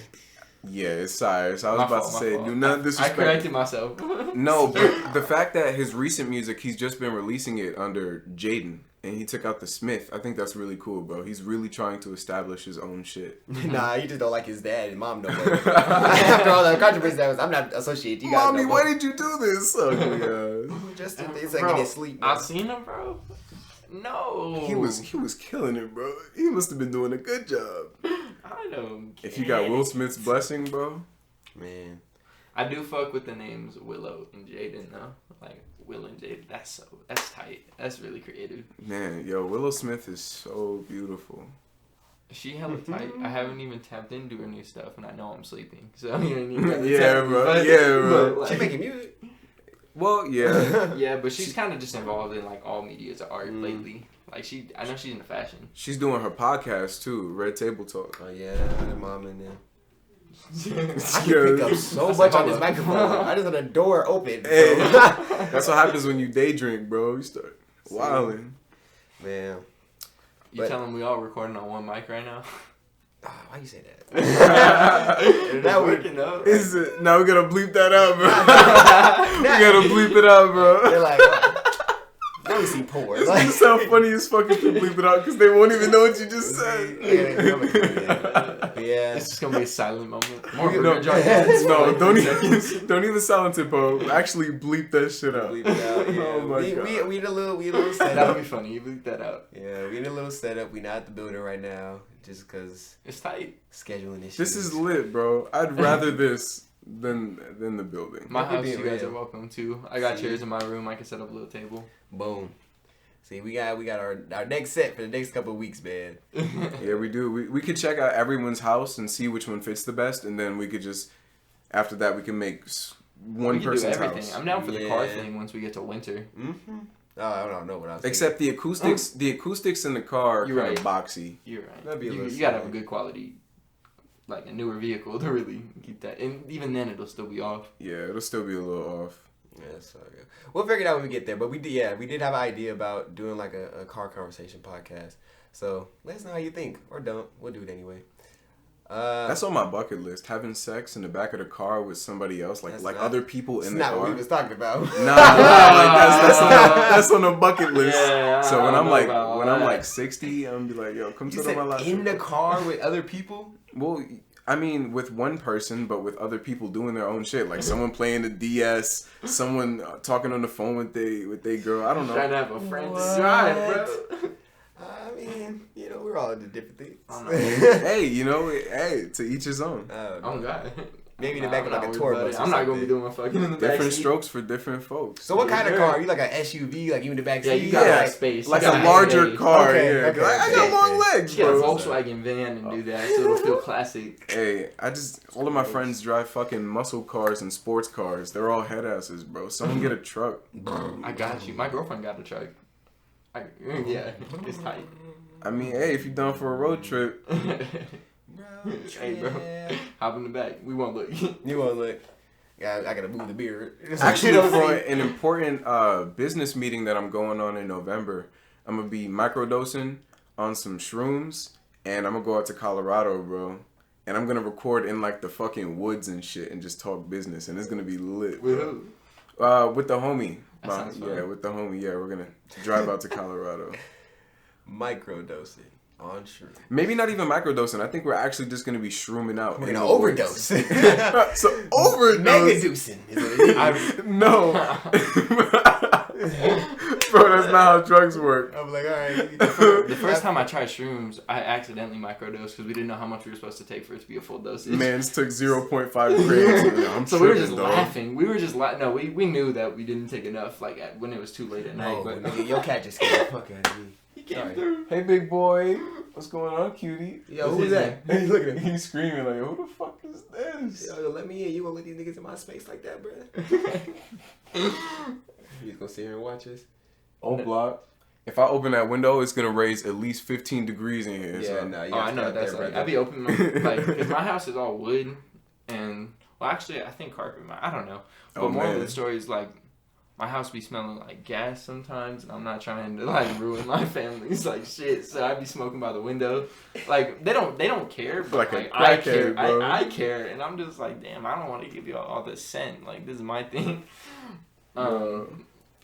Yeah, it's Sire. So I was about to say, do not disrespect. I corrected myself. No, but the fact that his recent music, he's just been releasing it under Jaden, and he took out the Smith. I think that's really cool, bro. He's really trying to establish his own shit. Nah, he just don't like his dad and mom no more. After all the controversy that was, I'm not associated. You guys Mommy, why did you do this? Oh, yeah. Just it's like getting sleep. Bro. I've seen him, bro. No. He was killing it, bro. He must have been doing a good job. I don't care. If you got Will Smith's blessing, bro. Man. I do fuck with the names Willow and Jaden though. Like Will and Jaden. That's tight. That's really creative. Man, yo, Willow Smith is so beautiful. She hella tight. I haven't even tapped into her new stuff and I know I'm sleeping. So you don't even yeah, bro. Like, she making music. Well, yeah. Yeah, but she's kind of just involved in like all medias of art lately. Like I know she's into fashion. She's doing her podcast too, Red Table Talk. Oh yeah, her mom in there. I can pick up so much on this microphone. I just had a door open. Hey, that's what happens when you day drink, bro. You start wilding. Man. You telling we all recording on one mic right now? Why you say that? That working out. Is it? Now we gotta bleep that out, bro. We gotta bleep it out, bro. They're like, now we see pores. It's gonna sound funny as fuck if you bleep it out because they won't even know what you just said. Yeah. It's just gonna be a silent moment. No, don't even silence it, bro. Actually bleep that shit out. Bleep it out, yeah. Oh my God. We need a little setup. That'll be funny. You bleep that out. Yeah, we need a little setup. We not at the building right now. Just because it's tight. Scheduling issues. This is lit, bro. I'd rather this than the building. My house, you guys are welcome to. I got chairs in my room. I can set up a little table. Boom. See, we got our next set for the next couple of weeks, man. Yeah, we do. We could check out everyone's house and see which one fits the best, and then we could just after that we can make one person's house. I'm down for the car thing once we get to winter. Mm-hmm. Oh, I don't know what I was Except the acoustics. The acoustics in the car are kind of boxy. You're right. That'd be you gotta have a good quality, like a newer vehicle to really keep that. And even then, it'll still be off. Yeah, it'll still be a little off. Yeah, so yeah. We'll figure it out when we get there. But we did have an idea about doing like a car conversation podcast. So let us know how you think, or don't. We'll do it anyway. That's on my bucket list. Having sex in the back of the car with somebody else, like other people in the car. That's not what we was talking about. Nah, that's on the bucket list. Yeah, so when I'm like 60, I'm gonna be like, yo, come sit on my lap. In the car with other people? Well, I mean, with one person, but with other people doing their own shit. Like someone playing the DS, someone talking on the phone with they girl. I don't know. Trying to have a friend to drive, bro. I mean, we're all into different things. Hey, to each his own. Oh God. Maybe in the back of like a tour bus. I'm not gonna be doing my fucking in the back. Different strokes for different folks. So what kind of car? Are you like an SUV, like you in the back seat? Yeah, you got space. Like a larger car. Okay. I got long legs, Get a bro. Volkswagen van and do that, so it'll feel classic. Hey, all of my friends drive fucking muscle cars and sports cars. They're all head asses, bro. Someone get a truck. I got you. My girlfriend got a truck. Yeah, it's tight. I mean, hey, if you're down for a road trip. Hey, bro. Hop in the back. We won't look. You won't look. Yeah, I gotta move the beard. Actually, for an important business meeting that I'm going on in November, I'm gonna be microdosing on some shrooms, and I'm gonna go out to Colorado, bro. And I'm gonna record in like the fucking woods and shit, and just talk business, and it's gonna be lit. With who? With the homie. With the homie. Yeah, we're gonna drive out to Colorado. Microdosing on shroom. Maybe not even microdosing. I think we're actually just gonna be shrooming out. We're gonna overdose. So overdose. Megadosing is what it is. No. Bro, that's not how drugs work. I'm like, all right. The first time I tried shrooms, I accidentally microdosed because we didn't know how much we were supposed to take for it to be a full dosage. Mans took 0.5 grams. So we were just laughing. We were just no, we knew that we didn't take enough when it was too late at night. But nigga, your cat just scared the fuck out of me. He came through. Hey, big boy. What's going on, cutie? Yo, who's that? Hey, look at him. He's screaming like, who the fuck is this? Yo, let me in. You won't let these niggas in my space like that, bro? You just gonna sit here and watch us? Oh, block. If I open that window, it's gonna raise at least 15 degrees in here. Yeah, so. no. I know that's like I be opening because my house is all wood and actually I think carpet. I don't know. But more of the story is like my house be smelling like gas sometimes, and I'm not trying to like ruin my family's like shit. So I be smoking by the window. Like they don't care, but like I care. Bro. I care, and I'm just like, damn, I don't want to give you all this scent. Like this is my thing.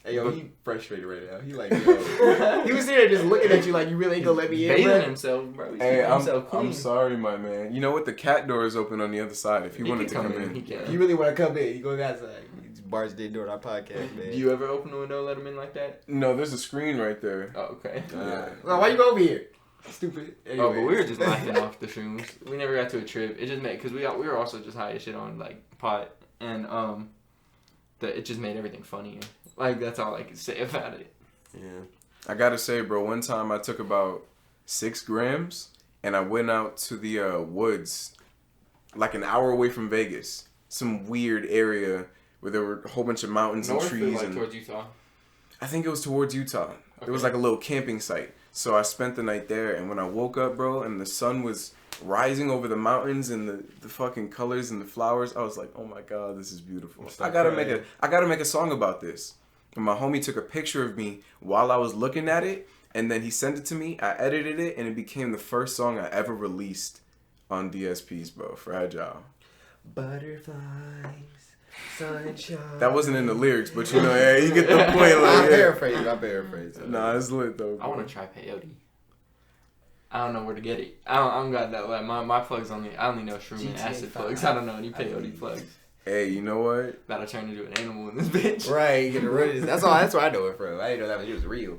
Hey, yo, he frustrated right now. He like, yo. He was there just looking at you like, you really ain't gonna let me in, bathing himself, bro. Hey, I'm sorry, my man. You know what? The cat door is open on the other side. If he wanted to come in. He can. If you really want to come in, you go outside. Bars did during our podcast, man. Do you ever open the window and let him in like that? No, there's a screen right there. Oh, okay. Yeah. Well, why you over here? Stupid. Anyways. Oh, but we were just laughing off the shrooms. We never got to a trip. It just made because we were also just high as shit on like pot, and it just made everything funnier. Like that's all I could say about it. Yeah. I gotta say, bro. One time I took about 6 grams, and I went out to the woods, like an hour away from Vegas, some weird area where there were a whole bunch of mountains and trees. Like towards Utah? I think it was towards Utah. Okay. It was like a little camping site. So I spent the night there, and when I woke up, bro, and the sun was rising over the mountains and the fucking colors and the flowers, I was like, oh my god, this is beautiful. I gotta make a song about this. And my homie took a picture of me while I was looking at it, and then he sent it to me. I edited it, and it became the first song I ever released on DSPs, bro. Fragile. Butterflies. Sunshine. That wasn't in the lyrics, but you know, yeah, you get the point. Like, I paraphrase. Nah, it's lit though. Bro. I want to try peyote. I don't know where to get it. I don't got that. Like my plugs I only know shroom and acid plugs. I don't know any peyote plugs. Hey, you know what? That'll turn into an animal in this bitch. Right, get rid of this. That's where I know it from. I didn't know that it was real.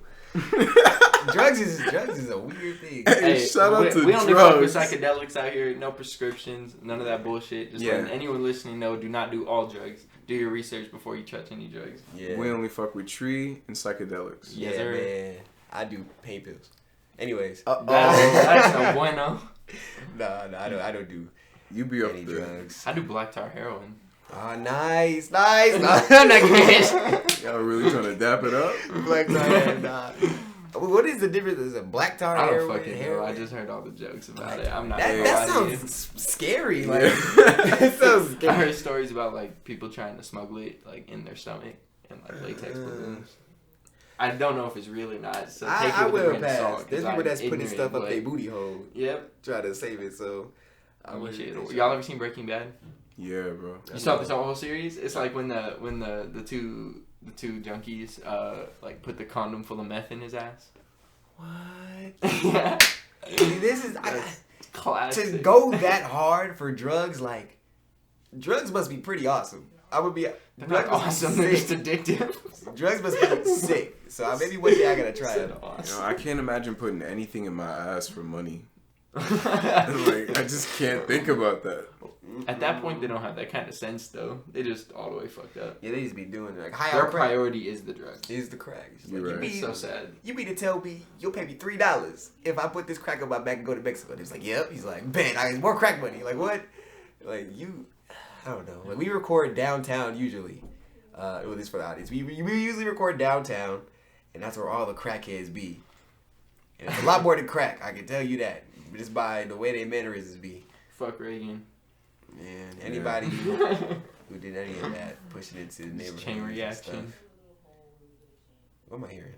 drugs is a weird thing. Hey, shout out to we drugs. We only fuck with psychedelics out here. No prescriptions. None of that bullshit. Just letting anyone listening know, do not do all drugs. Do your research before you touch any drugs. Yeah. We only fuck with tree and psychedelics. Yeah, man. I do pain pills. Anyways. That's no bueno. No, I don't do you be up any there. drugs. I do black tar heroin. Oh, nice. No, I'm not getting Y'all really trying to dap it up? black tar, nah. What is the difference? Is it black tar I heroin? don't fucking know. I just heard all the jokes about it. I'm not. That sounds scary. Like it sounds scary. I heard stories about like people trying to smuggle it like in their stomach and like latex balloons. I don't know if it's real or not. So take I it with a will grain of pass. salt, There's 'cause people I'm that's putting ignorant, stuff up but- their booty hole. Yep. Try to save it. So I mean, shit. Y'all ever seen Breaking Bad? Yeah, bro. You saw this whole series? It's like when the two junkies like put the condom full of meth in his ass. What? Yeah. This is Classic. to go that hard for drugs. Like, drugs must be pretty awesome. I would be. They're Drugs not must be awesome. They're sick. just addictive. Drugs must be sick. So maybe one day I gotta try it. You know, I can't imagine putting anything in my ass for money. Like, I just can't think about that. At that point, they don't have that kind of sense, though. They just all the way fucked up. Yeah, they used to be doing it. Like, high Their out crack priority is the drug. is the crack. It's You're like, right. It's so sad. You mean to tell me you'll pay me $3 if I put this crack on my back and go to Mexico? And he's like, yep. He's like, man, I more crack money. Like, what? Like, I don't know. Like, we record downtown usually. Well, this for the audience. We usually record downtown, and that's where all the crackheads be. And it's a lot more than crack, I can tell you that. Just by the way they mannerisms be. Fuck Reagan. And anybody who did any of that, pushing it to the neighborhood. Chain reaction. What am I hearing?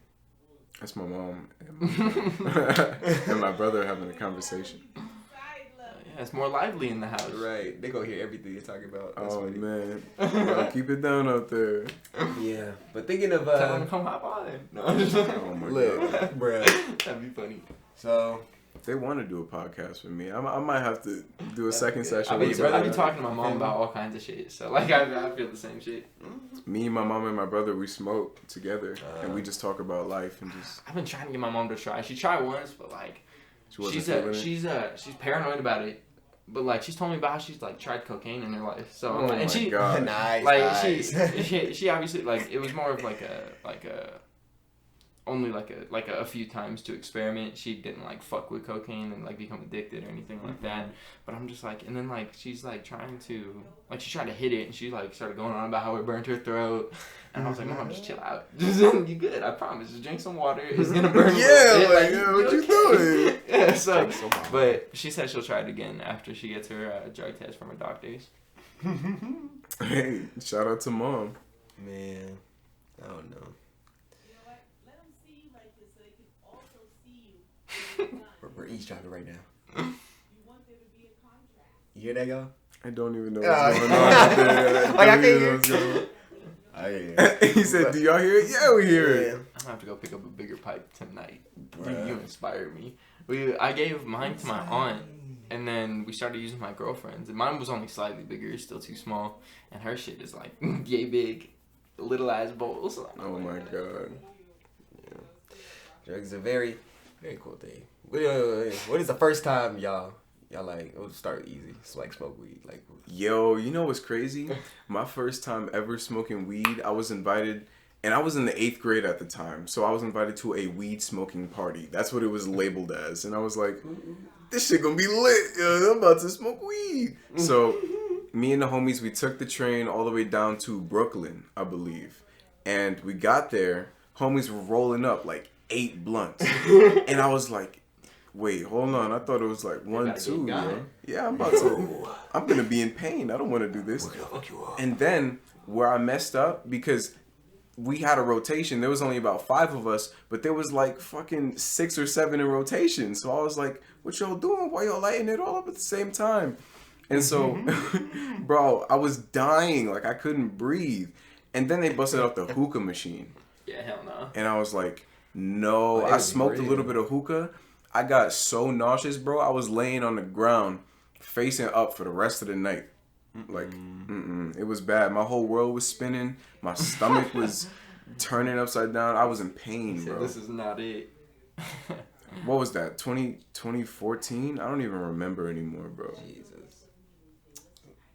That's my mom and my brother having a conversation. Yeah, it's more lively in the house. Right. They gonna hear everything you're talking about. That's Oh funny. man, Bro, keep it down out there. Yeah. But thinking of Tell them to come hop on. No, I'm just Oh my look, god, bruh. that'd be funny. So if they want to do a podcast with me, I might have to do a second session. I with be you. talking to my mom about all kinds of shit. So like I feel the same shit. Me, my mom, and my brother, we smoke together, and we just talk about life and just. I've been trying to get my mom to try. She tried once, but like Wasn't feeling it. she's paranoid about it. But like she's told me about how she's like tried cocaine in her life. So Oh I'm like, my and she god. nice. like nice. she obviously like it was more of like a only like a few times to experiment. She didn't like fuck with cocaine and like become addicted or anything like that. But I'm just like, and then like she's like trying to like she tried to hit it and she like started going on about how it burnt her throat. And I was like, Mom, just chill out. You good? I promise. Just drink some water. It's gonna burn. Yeah, you. like, yo, what you doing? Yeah, so Drink some water. but she said she'll try it again after she gets her drug test from her doctors. Hey, shout out to mom. Man, I don't know. We're eavesdropping right now. You hear that, y'all? I don't even know what's going on out there. Like, I don't can't even know hear. what's going on. I hear. He said, "Do y'all hear it? Yeah, we hear it." I'm gonna have to go pick up a bigger pipe tonight. Bruh. You inspired me. I gave mine to my aunt, and then we started using my girlfriend's. And mine was only slightly bigger, it's still too small. And her shit is like yay big, little ass bowls. Oh my god. Drugs are very, very cool thing. What is the first time y'all like? We'll start easy. So like smoke weed, like. Yo, you know what's crazy? My first time ever smoking weed, I was invited, and I was in the 8th grade at the time, so I was invited to a weed smoking party. That's what it was labeled as, and I was like, this shit gonna be lit. Yo, I'm about to smoke weed. So me and the homies, we took the train all the way down to Brooklyn, I believe, and we got there. Homies were rolling up like 8 blunts, and I was like, wait, hold on. I thought it was like 1, 2, yo. Yeah, I'm gonna be in pain. I don't want to do this. And then where I messed up, because we had a rotation. There was only about 5 of us, but there was like fucking 6 or 7 in rotation. So I was like, what y'all doing? Why y'all lighting it all up at the same time? And so, bro, I was dying. Like, I couldn't breathe. And then they busted out the hookah machine. Yeah, hell no. And I was like, no. Oh, I smoked a little bit of hookah. I got so nauseous, bro. I was laying on the ground, facing up for the rest of the night. Like, it was bad. My whole world was spinning. My stomach was turning upside down. I was in pain, bro. This is not it. What was that? 2014? I don't even remember anymore, bro. Jesus.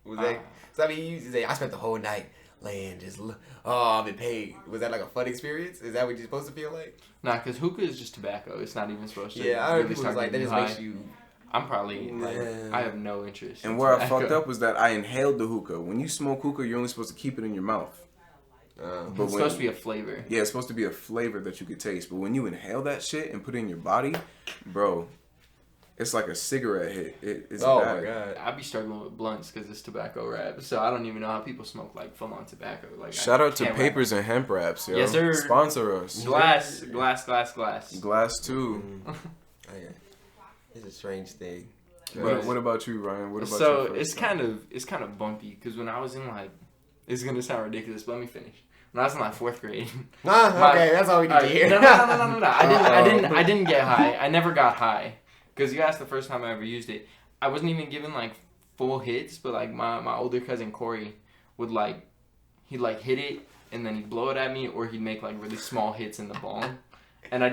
Was that? So I mean, you say I spent the whole night laying, I'm in pain. Was that like a fun experience? Is that what you're supposed to feel like? Nah, because hookah is just tobacco. It's not even supposed to. Yeah, I heard really people start was like that getting just you makes high. you. I'm probably like, Yeah. I have no interest. And in where I tobacco. fucked up was that I inhaled the hookah. When you smoke hookah, you're only supposed to keep it in your mouth. But It's supposed to be a flavor. Yeah, it's supposed to be a flavor that you could taste. But when you inhale that shit and put it in your body, bro, It's like a cigarette hit. It's Oh bad. my god. I be struggling with blunts because it's tobacco wrap, so I don't even know how people smoke like full on tobacco. Like Shout out to can't Papers and Hemp Wraps, yo. Yes, sir. Sponsor us. Glass. Glass too. Oh, yeah. It's a strange thing. What about you, Ryan? What about So you? it's kind of bumpy because when I was in like, it's gonna sound ridiculous, but let me finish. When I was in like 4th grade. Okay, that's all we need to hear. No. I didn't get high. I never got high. Because you asked the first time I ever used it. I wasn't even given like full hits, but like my older cousin Corey would like, he'd like hit it and then he'd blow it at me, or he'd make like really small hits in the bong. And I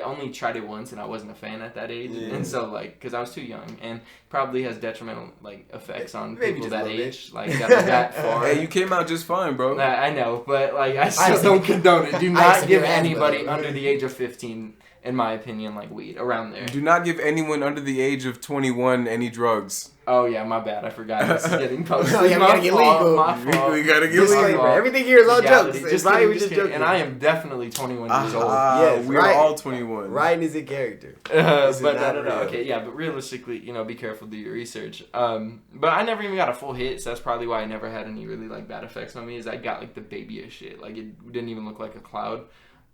only tried it once and I wasn't a fan at that age. Yeah. And so like, cause I was too young and probably has detrimental like effects on Maybe people just a that little age. Like that far. Hey, you came out just fine, bro. I know, but like I still don't condone it. Do I not used give to do anybody asthma. under the age of 15, in my opinion, like weed around there. Do not give anyone under the age of 21 any drugs. Oh yeah, my bad. I forgot this is getting posted. Oh, yeah, we My gotta get fault, legal. My fault. We gotta get My Disclaimer. fault. Everything here is all Legality. jokes. Just Ryan kidding, was just just kidding. joking. And I am definitely 21 years old. Yes, we're right. all 21. Ryan is in character. This is But not no. real. Okay, yeah, but realistically, be careful, do your research. But I never even got a full hit, so that's probably why I never had any really like bad effects on me. Is I got like the babyest shit, like it didn't even look like a cloud,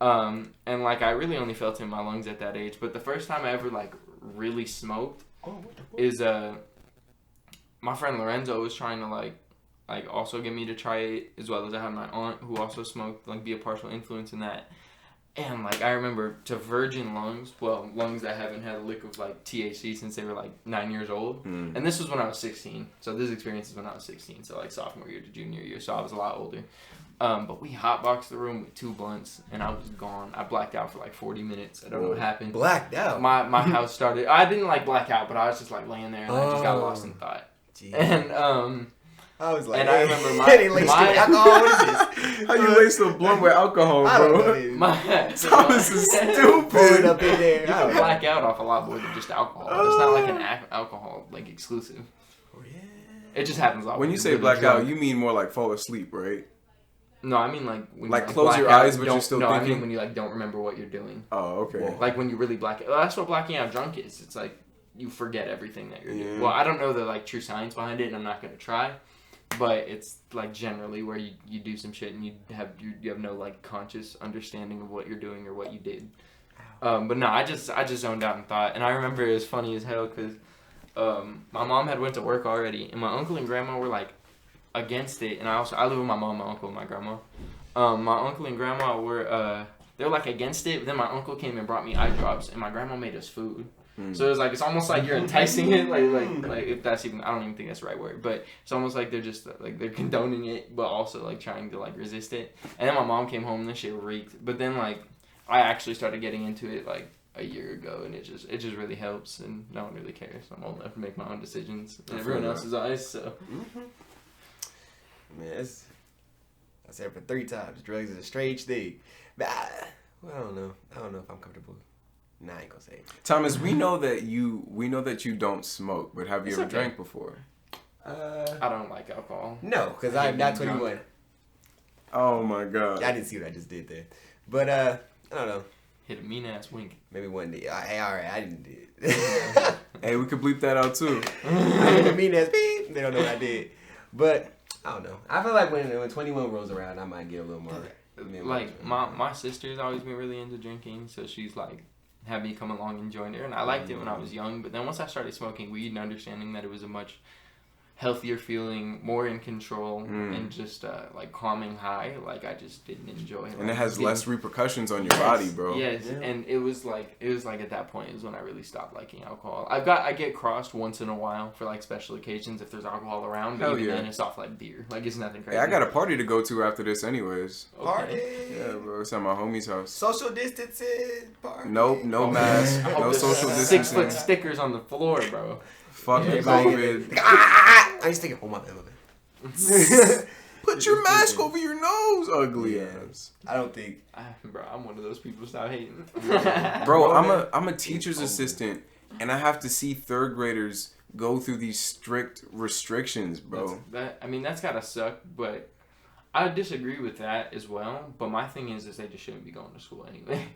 and like I really only felt it in my lungs at that age. But the first time I ever like really smoked is my friend Lorenzo was trying to like also get me to try it, as well as I had my aunt who also smoked, like be a partial influence in that. And like I remember to virgin lungs, lungs that haven't had a lick of like THC since they were like 9 years old. And this was when I was 16. So this experience is when I was 16. So like sophomore year to junior year. So I was a lot older. But we hotboxed the room with 2 blunts and I was gone. I blacked out for like 40 minutes. I don't know what happened. Blacked out. My house started. I didn't like black out, but I was just like laying there and I just got lost in thought. Jeez. And I was like, and I remember my alcohol. What is this? How you lace a blunt with alcohol, I don't know. bro? Dude. Thomas is Pour it stupid. up in there. You can black out off a lot more than just alcohol. It's not like an alcohol like exclusive. Oh, yeah. It just happens a lot. When you you're say really black drunk. out, you mean more like fall asleep, right? No, I mean like when Like you, close black your out, eyes, but you're still No, I thinking? mean when you like don't remember what you're doing. Oh, okay. Like when you really black out. That's what blacking out drunk is. It's like you forget everything that you're doing. Yeah. Well, I don't know the like true science behind it, and I'm not gonna try. But it's like generally where you do some shit and you have no like conscious understanding of what you're doing or what you did. But no, I just zoned out and thought. And I remember it was funny as hell because my mom had went to work already, and my uncle and grandma were like against it. And I live with my mom, my uncle, and my grandma. My uncle and grandma were they were like against it. But then my uncle came and brought me eye drops, and my grandma made us food. So it was like, it's almost like you're enticing it, like if that's even, I don't even think that's the right word, but it's almost like they're just like they're condoning it, but also like trying to like resist it. And then my mom came home and this shit reeked. But then like I actually started getting into it like a year ago, and it just really helps, and no one really cares. I'm old enough to make my own decisions in everyone else's eyes. So Man, I said it for 3 times. Drugs is a strange thing. But I don't know. I don't know if I'm comfortable. Nah, I ain't gonna say it. Thomas, we know that you don't smoke, but have you ever drank before? I don't like alcohol. No, because I'm not 21. Oh my god. I didn't see what I just did there. But I don't know. Hit a mean ass wink. Maybe one day. Hey, all right, I didn't do it. Hey, we could bleep that out too. I didn't mean that. Beep. They don't know what I did. But I don't know. I feel like when 21 rolls around, I might get a little more. Like my sister's always been really into drinking, so she's like had me come along and join her, and I liked it when I was young. But then once I started smoking weed and understanding that it was a much healthier feeling, more in control, and just like calming high, like I just didn't enjoy it. And it has less repercussions on your body, bro. Yes, Yeah. and it was like at that point is when I really stopped liking alcohol. I get crossed once in a while for like special occasions if there's alcohol around, but Hell even yeah. then it's off like beer. Like it's nothing crazy. Hey, I got a party to go to after this anyways. Party. Yeah, bro. It's at my homie's house. Social distancing. Party. Nope, no mask, I hope no there's social 6 distancing. foot stickers on the floor, bro. Fuck the Everybody COVID. I used to think, oh my bad. Put your mask over your nose, ugly ass. I don't think. Bro, I'm one of those people. Stop hating. Bro, I'm a teacher's assistant, and I have to see 3rd graders go through these strict restrictions, bro. That's gotta suck, but I disagree with that as well. But my thing is they just shouldn't be going to school anyway.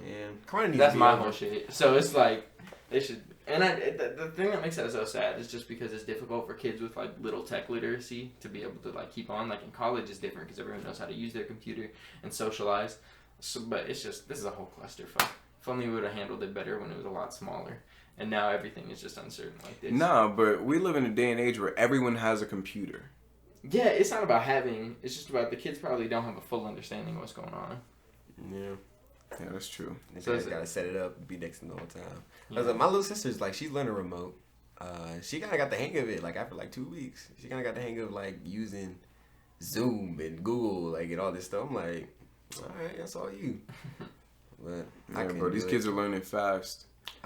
Man, Corona needs That's to be my over. whole shit. So it's like, They should. And the thing that makes that so sad is just because it's difficult for kids with like little tech literacy to be able to like keep on. Like in college is different because everyone knows how to use their computer and socialize. So, but it's just, this is a whole clusterfuck. If only we would have handled it better when it was a lot smaller. And now everything is just uncertain like this. Nah, but we live in a day and age where everyone has a computer. Yeah, it's not about having. It's just about the kids probably don't have a full understanding of what's going on. Yeah. Yeah, that's true. They So just gotta set it up and be next to them the whole time. Yeah. My little sister's like, she's learning remote. She kind of got the hang of it, like, after, like, 2 weeks. She kind of got the hang of, like, using Zoom and Google, like, and all this stuff. I'm like, all right, that's all you. But Yeah, bro, these kids are learning fast.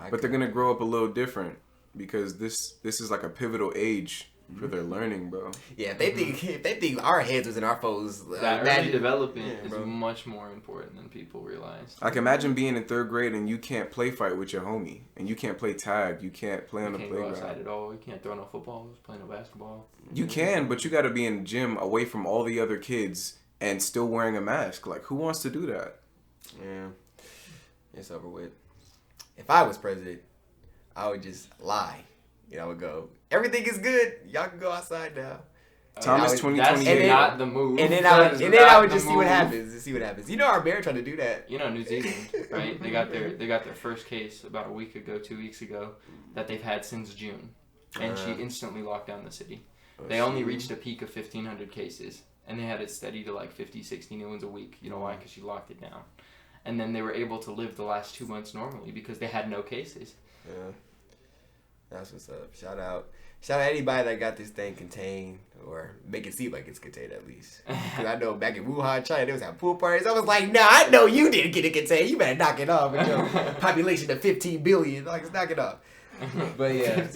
But they're going to grow up a little different because this is like a pivotal age for their learning, bro. Yeah, if they think our heads was in our phones, That early development is bro. much more important than people realize. Like, imagine being in 3rd grade and you can't play fight with your homie. And you can't play tag. You can't play on the You can't go outside playground. at all. You can't throw no football. Play no basketball. You can, but you got to be in the gym away from all the other kids and still wearing a mask. Like, who wants to do that? Yeah, it's over with. If I was president, I would just lie. You know, I would go, everything is good. Y'all can go outside now. Thomas, That's 2028. not the move. And then That is I would not just the see what move. happens. You know, our mayor tried to do that. You know, New Zealand, right? They got their first case about a week ago, 2 weeks ago, that they've had since June, and she instantly locked down the city. They only reached a peak of 1,500 cases, and they had it steady to like 50, 60 new ones a week. You know why? Because she locked it down, and then they were able to live the last 2 months normally because they had no cases. Yeah, that's what's up. Shout out anybody that got this thing contained, or make it seem like it's contained at least. Because I know back in Wuhan, China, they was having pool parties. I was like, nah, I know you didn't get it contained. You better knock it off with your population of 15 billion. Like, knock it off. But yeah,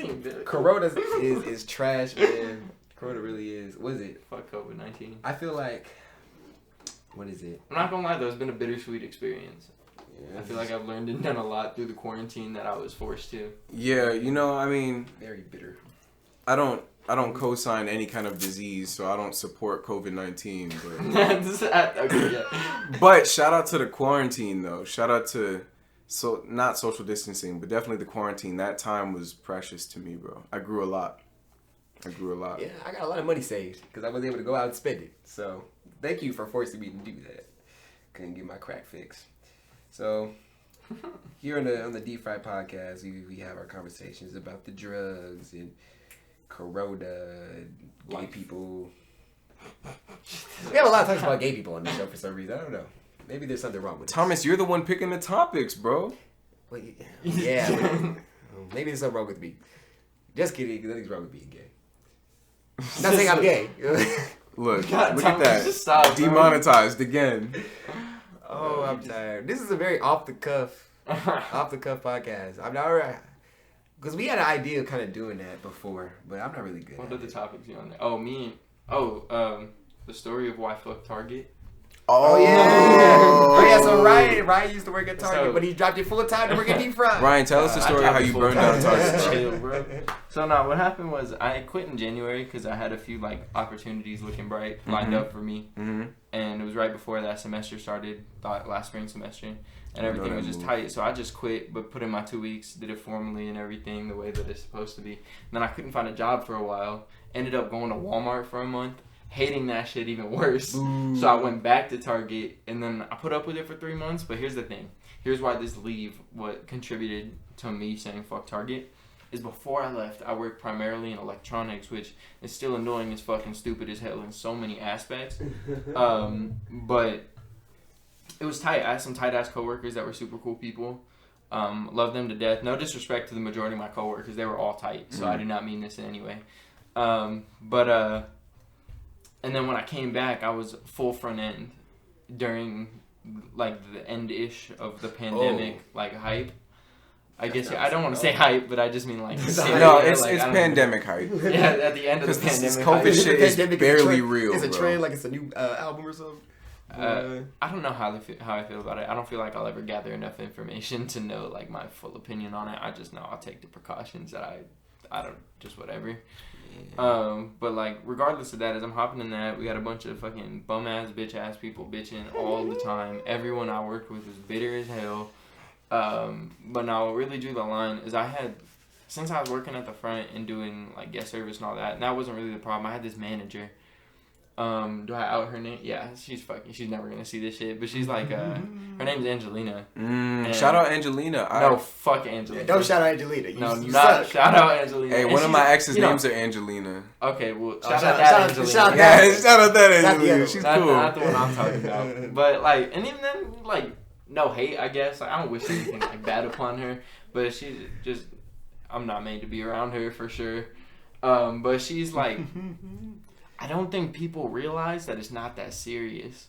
Corona is trash, man. Corona really is. What is it? Fuck COVID-19. I feel like, what is it? I'm not gonna lie though, it's been a bittersweet experience. Yeah, I feel like I've learned and done a lot through the quarantine that I was forced to. Yeah, you know, I mean, very bitter. I don't co-sign any kind of disease, so I don't support COVID-19. Okay, yeah. But shout out to the quarantine, though. Shout out to, not social distancing, but definitely the quarantine. That time was precious to me, bro. I grew a lot. Yeah, I got a lot of money saved because I was able to go out and spend it. So thank you for forcing me to do that. Couldn't get my crack fix. So here on the Deep Fry podcast, we have our conversations about the drugs and Corona, gay people. We have a lot of talks about gay people on the show for some reason. I don't know. Maybe there's something wrong with Thomas, you're the one picking the topics, bro. Well, yeah, but maybe there's something wrong with me. Just kidding. Nothing's wrong with being gay. Not saying I'm gay. Look God, at Thomas, that. just stop, bro. Demonetized again. Oh, I'm tired. This is a very off the cuff podcast. I'm not right because we had an idea of kind of doing that before, but I'm not really good. What are the topics you on there? Oh, the story of why fuck Target. Oh yeah. So Ryan used to work at Target, So- but he dropped it full time to work at Deep Fry. Ryan, tell us the story of how you burned down Target. Chill, bro. So no, what happened was I quit in January because I had a few like opportunities looking bright lined up for me, and it was right before that semester started, last spring semester, and everything was just tight. So I just quit, but put in my 2 weeks, did it formally and everything the way that it's supposed to be. And then I couldn't find a job for a while. Ended up going to Walmart for a month. Hating that shit even worse. Ooh. So I went back to Target and then I put up with it for 3 months. But here's the thing. Here's why this leave, what contributed to me saying fuck Target, is before I left, I worked primarily in electronics, which is still annoying as fucking stupid as hell in so many aspects. But it was tight. I had some tight ass coworkers that were super cool people. Loved them to death. No disrespect to the majority of my coworkers. They were all tight. So I did not mean this in any way. And then when I came back, I was full front end during like the end-ish of the pandemic, like hype. I guess I don't want to say hype, but I just mean like No, it's pandemic hype. Yeah, at the end of the Because this pandemic. COVID shit is Pandemic barely a trend. real, It's a bro. trend, like it's a new album or something. I don't know how I feel about it. I don't feel like I'll ever gather enough information to know like my full opinion on it. I just know I'll take the precautions that I don't, just whatever. But like regardless of that, as I'm hopping in that, we got a bunch of fucking bum ass bitch ass people bitching all the time. Everyone I worked with was bitter as hell. But no, what really drew the line is since I was working at the front and doing like guest service and all that, and that wasn't really the problem. I had this manager. Do I out her name? Yeah, she's never gonna see this shit, but she's like, her name's Angelina. Shout out Angelina. No, fuck Angelina. Yeah, don't shout out Angelina. You suck. Shout out Angelina. Hey, one of my ex's names are Angelina. Okay, well, shout out out Angelina. shout out Shout out that Angelina. She's cool. Not the one I'm talking about. But like, and even then, like, no hate, I guess. Like, I don't wish anything like bad upon her, but she's just, I'm not made to be around her for sure. But she's like, I don't think people realize that it's not that serious.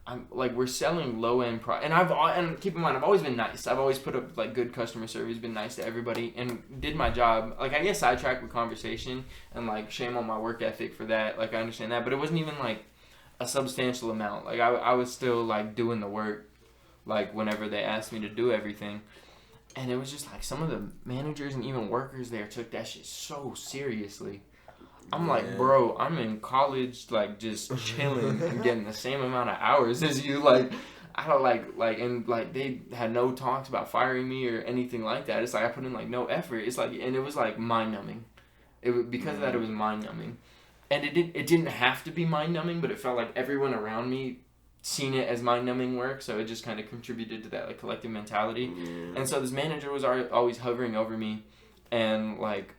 I'm like, we're selling low end and keep in mind, I've always been nice. I've always put up like good customer service, been nice to everybody, and did my job. Like, I get sidetracked with conversation, and like, shame on my work ethic for that. Like, I understand that, but it wasn't even like a substantial amount. Like, I was still like doing the work, like whenever they asked me to do everything. And it was just like some of the managers and even workers there took that shit so seriously. I'm like, bro, I'm in college, like, just chilling and getting the same amount of hours as you. Like, I don't and like, they had no talks about firing me or anything like that. It's like, I put in like no effort. It's like, and it was like mind numbing. Because of that, it was mind numbing. And it didn't have to be mind numbing, but it felt like everyone around me seen it as mind numbing work. So it just kind of contributed to that like collective mentality. And so this manager was always hovering over me. And like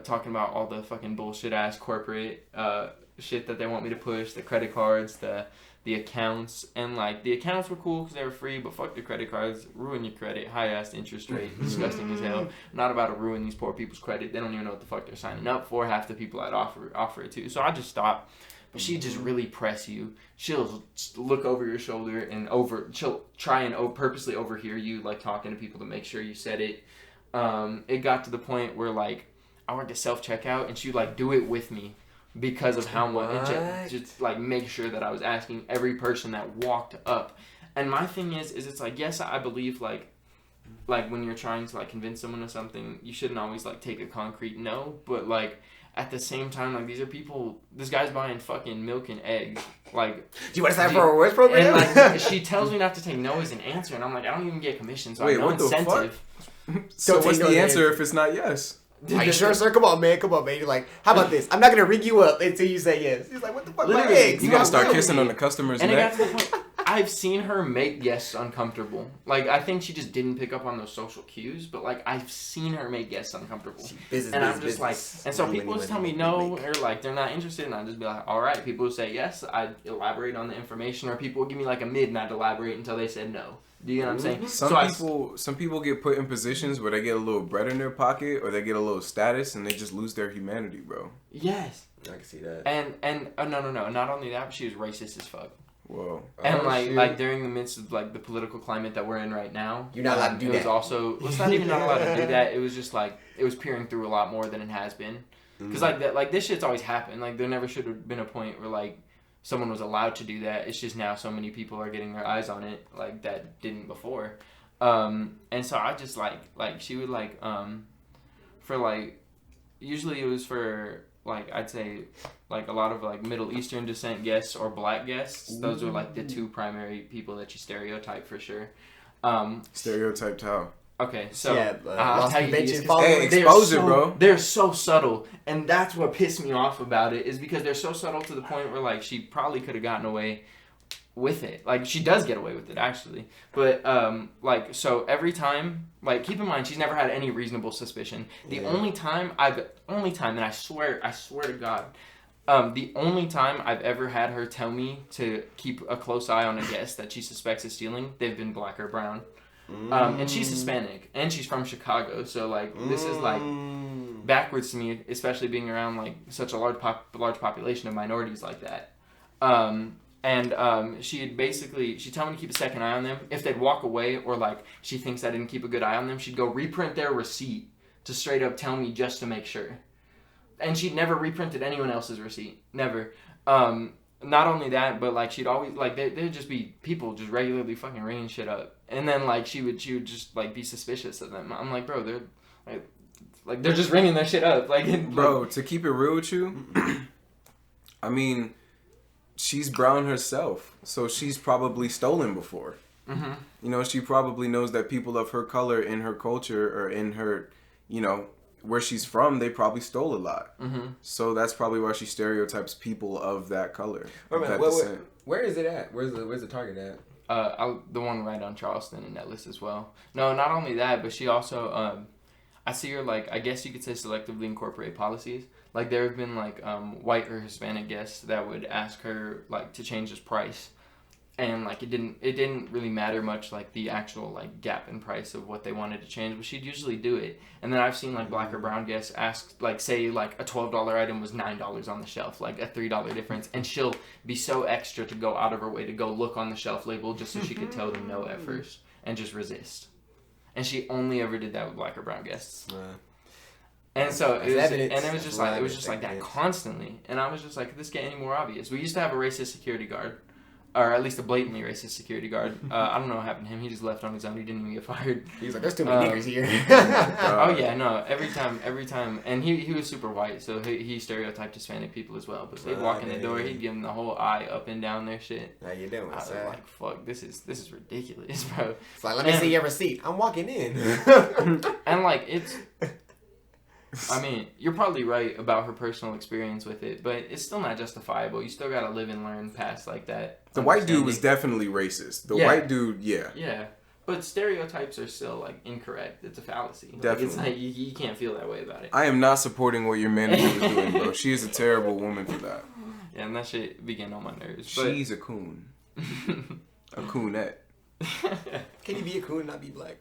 talking about all the fucking bullshit ass corporate shit that they want me to push, the credit cards, the accounts, and like the accounts were cool because they were free, but fuck the credit cards, ruin your credit, high ass interest rate, disgusting as hell. Not about to ruin these poor people's credit. They don't even know what the fuck they're signing up for. Half the people I'd offer it to, so I just stopped. But she just really press you. She'll look over your shoulder and she'll try and purposely overhear you, like talking to people to make sure you said it. It got to the point where like I worked at self-checkout and she'd like do it with me because of how much just like make sure that I was asking every person that walked up. And my thing is it's like, yes, I believe like when you're trying to like convince someone of something, you shouldn't always like take a concrete no, but like at the same time, like, these are people, this guy's buying fucking milk and eggs. Like, do you want to sign for a rewards program? And like, she tells me not to take no as an answer, and I'm like, I don't even get commission, so I have no incentive. So what's the answer if it's not yes? Are you sure, sir? Come on, man. You're like, how about this? I'm not going to ring you up until you say yes. He's like, what the fuck, my eggs? You got to start kissing on the customer's neck. And it got to the point, I've seen her make guests uncomfortable. Like, I think she just didn't pick up on those social cues, but, like, I've seen her make guests uncomfortable. I'm just like, and so people just tell me no, or, like, they're not interested, and I just be like, all right. People will say yes, I'd elaborate on the information, or people will give me, like, a mid, and I'd elaborate until they said no. Do you know what I'm saying? Some people get put in positions where they get a little bread in their pocket, or they get a little status, and they just lose their humanity, bro. Yes. I can see that. And no. Not only that, but she was racist as fuck. Whoa. And like during the midst of like the political climate that we're in right now, you're not allowed to do that. It was also, it's not even not allowed to do that. It was just like, it was peering through a lot more than it has been. Because like this shit's always happened. Like there never should have been a point where like someone was allowed to do that. It's just now so many people are getting their eyes on it like that didn't before. And so I just like she would like for like, usually it was for like, I'd say like a lot of like Middle Eastern descent guests or black guests. Ooh. Those are like the two primary people that you stereotype for sure. Stereotyped how? Okay, so expose it, bro. They're so subtle, and that's what pissed me off about it, is because they're so subtle to the point where like she probably could have gotten away with it. Like she does get away with it actually, but like so every time, like keep in mind she's never had any reasonable suspicion. The only time, and I swear to God, the only time I've ever had her tell me to keep a close eye on a guest that she suspects is stealing, they've been black or brown. And she's Hispanic, and she's from Chicago, so like this is like backwards to me, especially being around like such a large population of minorities like that. She'd tell me to keep a second eye on them. If they'd walk away, or like she thinks I didn't keep a good eye on them, she'd go reprint their receipt to straight up tell me just to make sure. And she'd never reprinted anyone else's receipt, never. Not only that, but like she'd always like there'd just be people just regularly fucking ringing shit up, and then like she would just like be suspicious of them. I'm like, bro, they're like they're just ringing their shit up, like bro. To keep it real with you, I mean, she's brown herself, so she's probably stolen before. Mm-hmm. You know, she probably knows that people of her color in her culture or in her, you know, where she's from, they probably stole a lot. Mm-hmm. So that's probably why she stereotypes people of that color. Wait a that minute, descent. where is it at? Where's the target at? The one right on Charleston and Nellis as well. No, not only that, but she also, I see her, like, I guess you could say selectively incorporate policies. Like, there have been, like, white or Hispanic guests that would ask her, like, to change his price. And, like, it didn't really matter much, like, the actual, like, gap in price of what they wanted to change, but she'd usually do it. And then I've seen, like, black or brown guests ask, like, say, like, a $12 item was $9 on the shelf, like, a $3 difference, and she'll be so extra to go out of her way to go look on the shelf label just so she could tell them no at first, and just resist. And she only ever did that with black or brown guests. And so it was just like that constantly. And I was just like, could this get any more obvious? We used to have a racist security guard. Or at least a blatantly racist security guard. I don't know what happened to him. He just left on his own. He didn't even get fired. He was like, there's too many niggers here. Oh, yeah, no. Every time. And he was super white, so he stereotyped Hispanic people as well. But they'd walk in the door, he'd give them the whole eye up and down their shit. How you doing, I was like, fuck, this is ridiculous, bro. It's like, let me see your receipt. I'm walking in. And, like, it's... I mean, you're probably right about her personal experience with it, but it's still not justifiable. You still gotta live and learn past, like, that. The white dude was definitely racist. The white dude, yeah. Yeah. But stereotypes are still, like, incorrect. It's a fallacy. Definitely. Like, it's like, you can't feel that way about it. I am not supporting what your manager is doing, bro. She is a terrible woman for that. Yeah, and that shit be getting on my nerves. She's a coon. A coonette. Can you be a coon and not be black?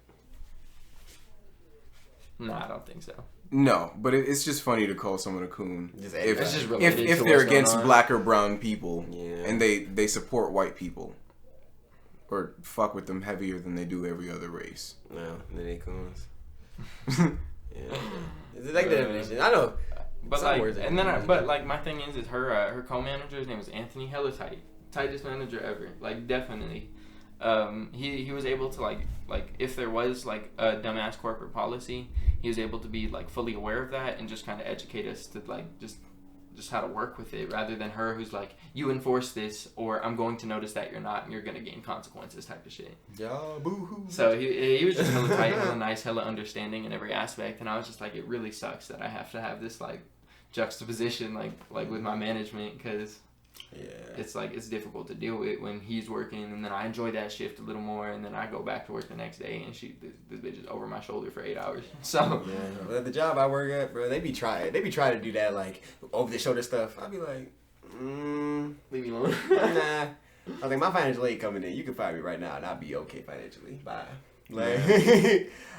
No, I don't think so. No, but it's just funny to call someone a coon if to they're against black or brown people, yeah, and they support white people or fuck with them heavier than they do every other race. No, then they coons. Yeah, it's like the definition. I know, but like, and then but like my thing is her co-manager, his name was Anthony, hella tight, tightest manager ever. Like definitely. He was able to like if there was like a dumbass corporate policy, he was able to be like fully aware of that and just kind of educate us to like just how to work with it, rather than her who's like, you enforce this or I'm going to notice that you're not and you're gonna gain consequences type of shit. Yeah, boo-hoo. So he was just hella tight, hella nice, hella understanding in every aspect, and I was just like, it really sucks that I have to have this like juxtaposition like with my management, because it's like it's difficult to deal with when he's working and then I enjoy that shift a little more and then I go back to work the next day and this bitch is over my shoulder for 8 hours. So yeah, the job I work at, bro, they be trying to do that like over the shoulder stuff. I'll be like, leave me alone. Nah. I was like, my financial aid coming in, you can fire me right now and I'll be okay financially. Bye. Like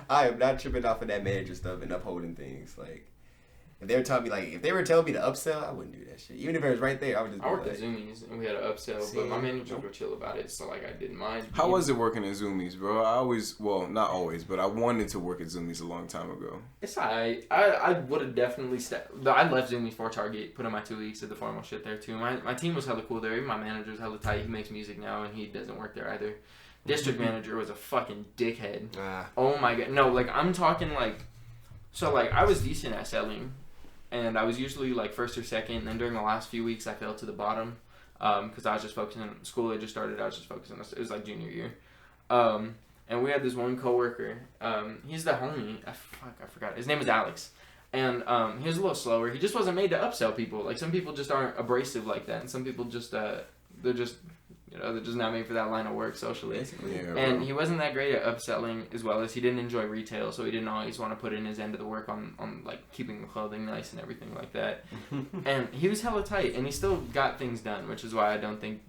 I am not tripping off of that manager stuff and upholding things. Like if they were telling me to upsell, I wouldn't do that shit. Even if it was right there, I would just. I worked at Zoomies and we had an upsell, but my managers were chill about it, so like I didn't mind. How was it working at Zoomies, bro? Not always, but I wanted to work at Zoomies a long time ago. It's alright. I would have definitely I left Zoomies for Target, put in my 2 weeks, did the formal shit there too. My team was hella cool there. Even my manager's hella tight. He makes music now and he doesn't work there either. District manager was a fucking dickhead. Oh my god. No, like I'm talking like, so like I was decent at selling. And I was usually like first or second. And then during the last few weeks, I fell to the bottom because I was just focusing on school. Had just started. I was just focusing on it was like junior year. And we had this one coworker. He's the homie. I forgot. His name is Alex. And he was a little slower. He just wasn't made to upsell people. Like some people just aren't abrasive like that. And some people just they're just not made for that line of work socially. Yeah, and he wasn't that great at upselling, as well as he didn't enjoy retail, so he didn't always want to put in his end of the work on like keeping the clothing nice and everything like that. And he was hella tight, and he still got things done, which is why I don't think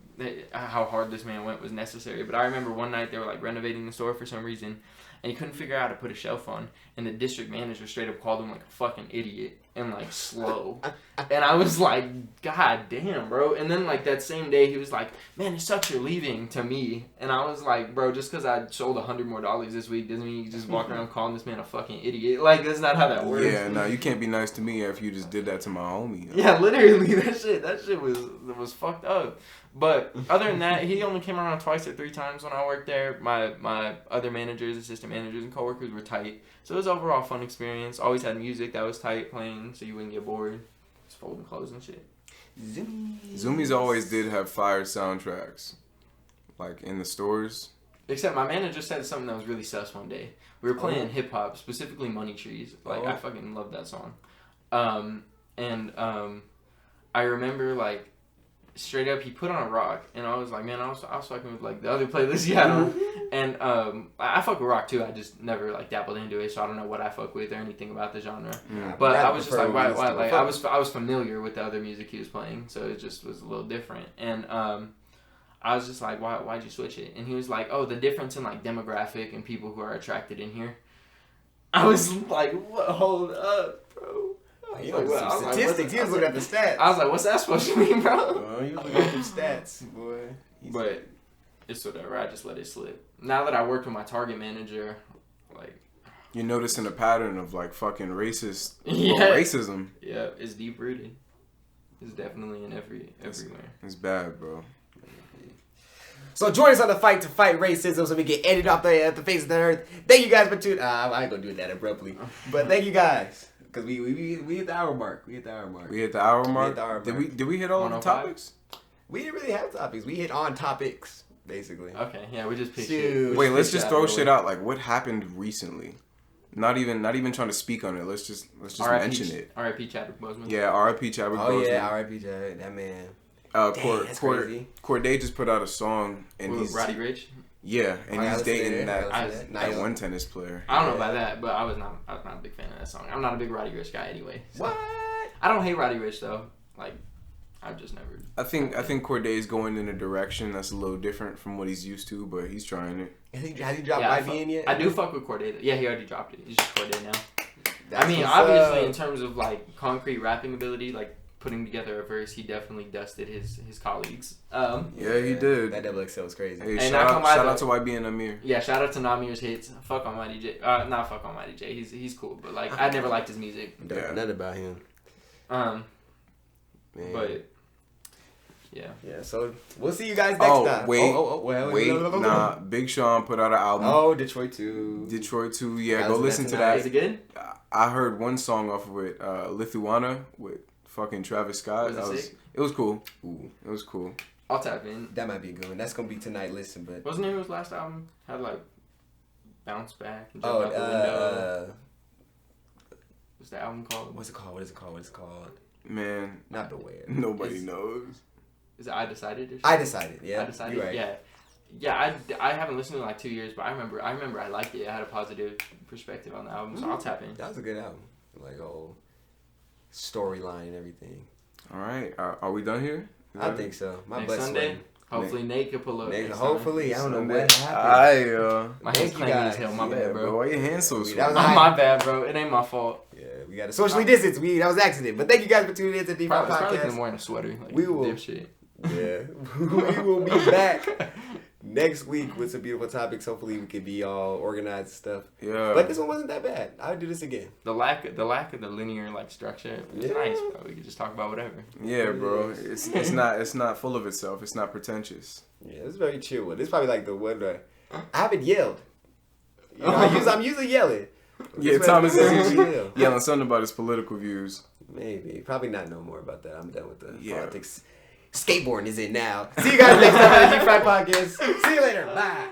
how hard this man went was necessary. But I remember one night they were like renovating the store for some reason, and he couldn't figure out how to put a shelf on, and the district manager straight up called him like a fucking idiot and like slow. And I was like, god damn, bro. And then like that same day he was like, man, it sucks you're leaving, to me. And I was like, bro, just because I sold $100 more this week doesn't mean you just walk around calling this man a fucking idiot. Like, that's not how that works. Yeah, no, you can't be nice to me after you just did that to my homie. Yeah, literally, that shit was fucked up. But other than that, he only came around twice or 3 times when I worked there. My other managers, assistant managers, and coworkers were tight. So it was overall a fun experience. Always had music that was tight playing, so you wouldn't get bored. Just folding clothes and shit. Zoomies always did have fire soundtracks, like in the stores. Except my manager said something that was really sus one day. We were playing hip hop, specifically Money Trees. Like I fucking love that song. I remember like straight up he put on a rock, and I was like, man, I was fucking with like the other playlist he had on, and I fuck with rock too. I just never like dabbled into it, so I don't know what I fuck with or anything about the genre. But I was just like, why? Like I was familiar with the other music he was playing, so it just was a little different. And I was just like, why'd you switch it? And he was like, oh, the difference in like demographic and people who are attracted in here. I was like, what? Hold up, bro. You know, some statistics. He was looking at the stats. I was like, what's that supposed to mean, bro? You was looking at the stats, boy. But it's whatever. I just let it slip. Now that I worked with my target manager, like... You're noticing a pattern of, like, fucking racism. Yeah, it's deep-rooted. It's definitely in everywhere. It's bad, bro. So join us on the fight to fight racism so we get edited off the face of the earth. Thank you guys for tuning... I ain't gonna do it that abruptly. But thank you guys. Because we hit the hour mark. We hit the hour mark. Did we hit all the topics? We didn't really have topics. We hit on topics, basically. Okay, yeah, we just picked shit. Wait, let's just throw shit out. Like, what happened recently? Not even trying to speak on it. Let's just mention it. R.I.P. Chadwick Boseman. Yeah, R.I.P. Chadwick Boseman. Oh yeah, R.I.P. Chadwick. That man. Corday just put out a song and he's Roddy Ricch. Yeah, and he's dating that one tennis player. I don't know about that, but I was not a big fan of that song. I'm not a big Roddy Ricch guy anyway. So. What? I don't hate Roddy Ricch though. Like, I've just never. I think Corday's going in a direction that's a little different from what he's used to, but he's trying it. Has he dropped YB in yet? I do fuck with Corday. Yeah, he already dropped it. He's just Corday now. I mean, obviously, in terms of like concrete rapping ability, like putting together a verse, he definitely dusted his colleagues. Yeah, he did. That double XL was crazy. Hey, shout out to YB and Amir. Yeah, shout out to Namir's hits. Fuck on Mighty J. Not fuck on Mighty J. He's cool, but like I never liked his music. Yeah. Nothing about him. Man. But yeah. So we'll see you guys next time. Wait, nah. Big Sean put out an album. Oh, Detroit 2. Yeah, go listen to that. Is it good? I heard one song off of it, Lithuania with fucking Travis Scott. It was cool. It was cool. I'll tap in. That might be a good one. That's gonna be tonight. Listen, but wasn't it his last album? Had like Bounce Back and Jump Out the Window. What's the album called? What's it called? Man, not Beware. Nobody knows. Is it I Decided? I Decided. Yeah. I Decided. Right. Yeah. Yeah, I haven't listened to it in like 2 years, but I remember I liked it. I had a positive perspective on the album, so I'll tap in. That was a good album. Like whole storyline and everything. All right, are we done here? I think so. My butt's Sunday. sweating. Hopefully Nate can pull up. Hopefully, I don't know what happened. My hand's clammy as hell. My bad, bro. Why your hands so sweaty? My bad, bro. It ain't my fault. Yeah, we got to socially distance. That was accident. But thank you guys for tuning in to the D5 Podcast. Probably because I'm wearing a sweater. Like, we will. Dipshit. Yeah, we will be back next week with some beautiful topics. Hopefully, we can be all organized and stuff. Yeah. But this one wasn't that bad. I would do this again. The lack of the linear like structure is nice, bro. We could just talk about whatever. Yeah, bro. It's not full of itself. It's not pretentious. Yeah, it's very chill one. This is probably like the one that I haven't yelled. You know, I'm usually yelling. Yeah, Thomas is yelling something about his political views. Maybe. Probably not know more about that. I'm done with the politics. Skateboarding is in now. See you guys next time on the G5 Podcast. See you later. Bye.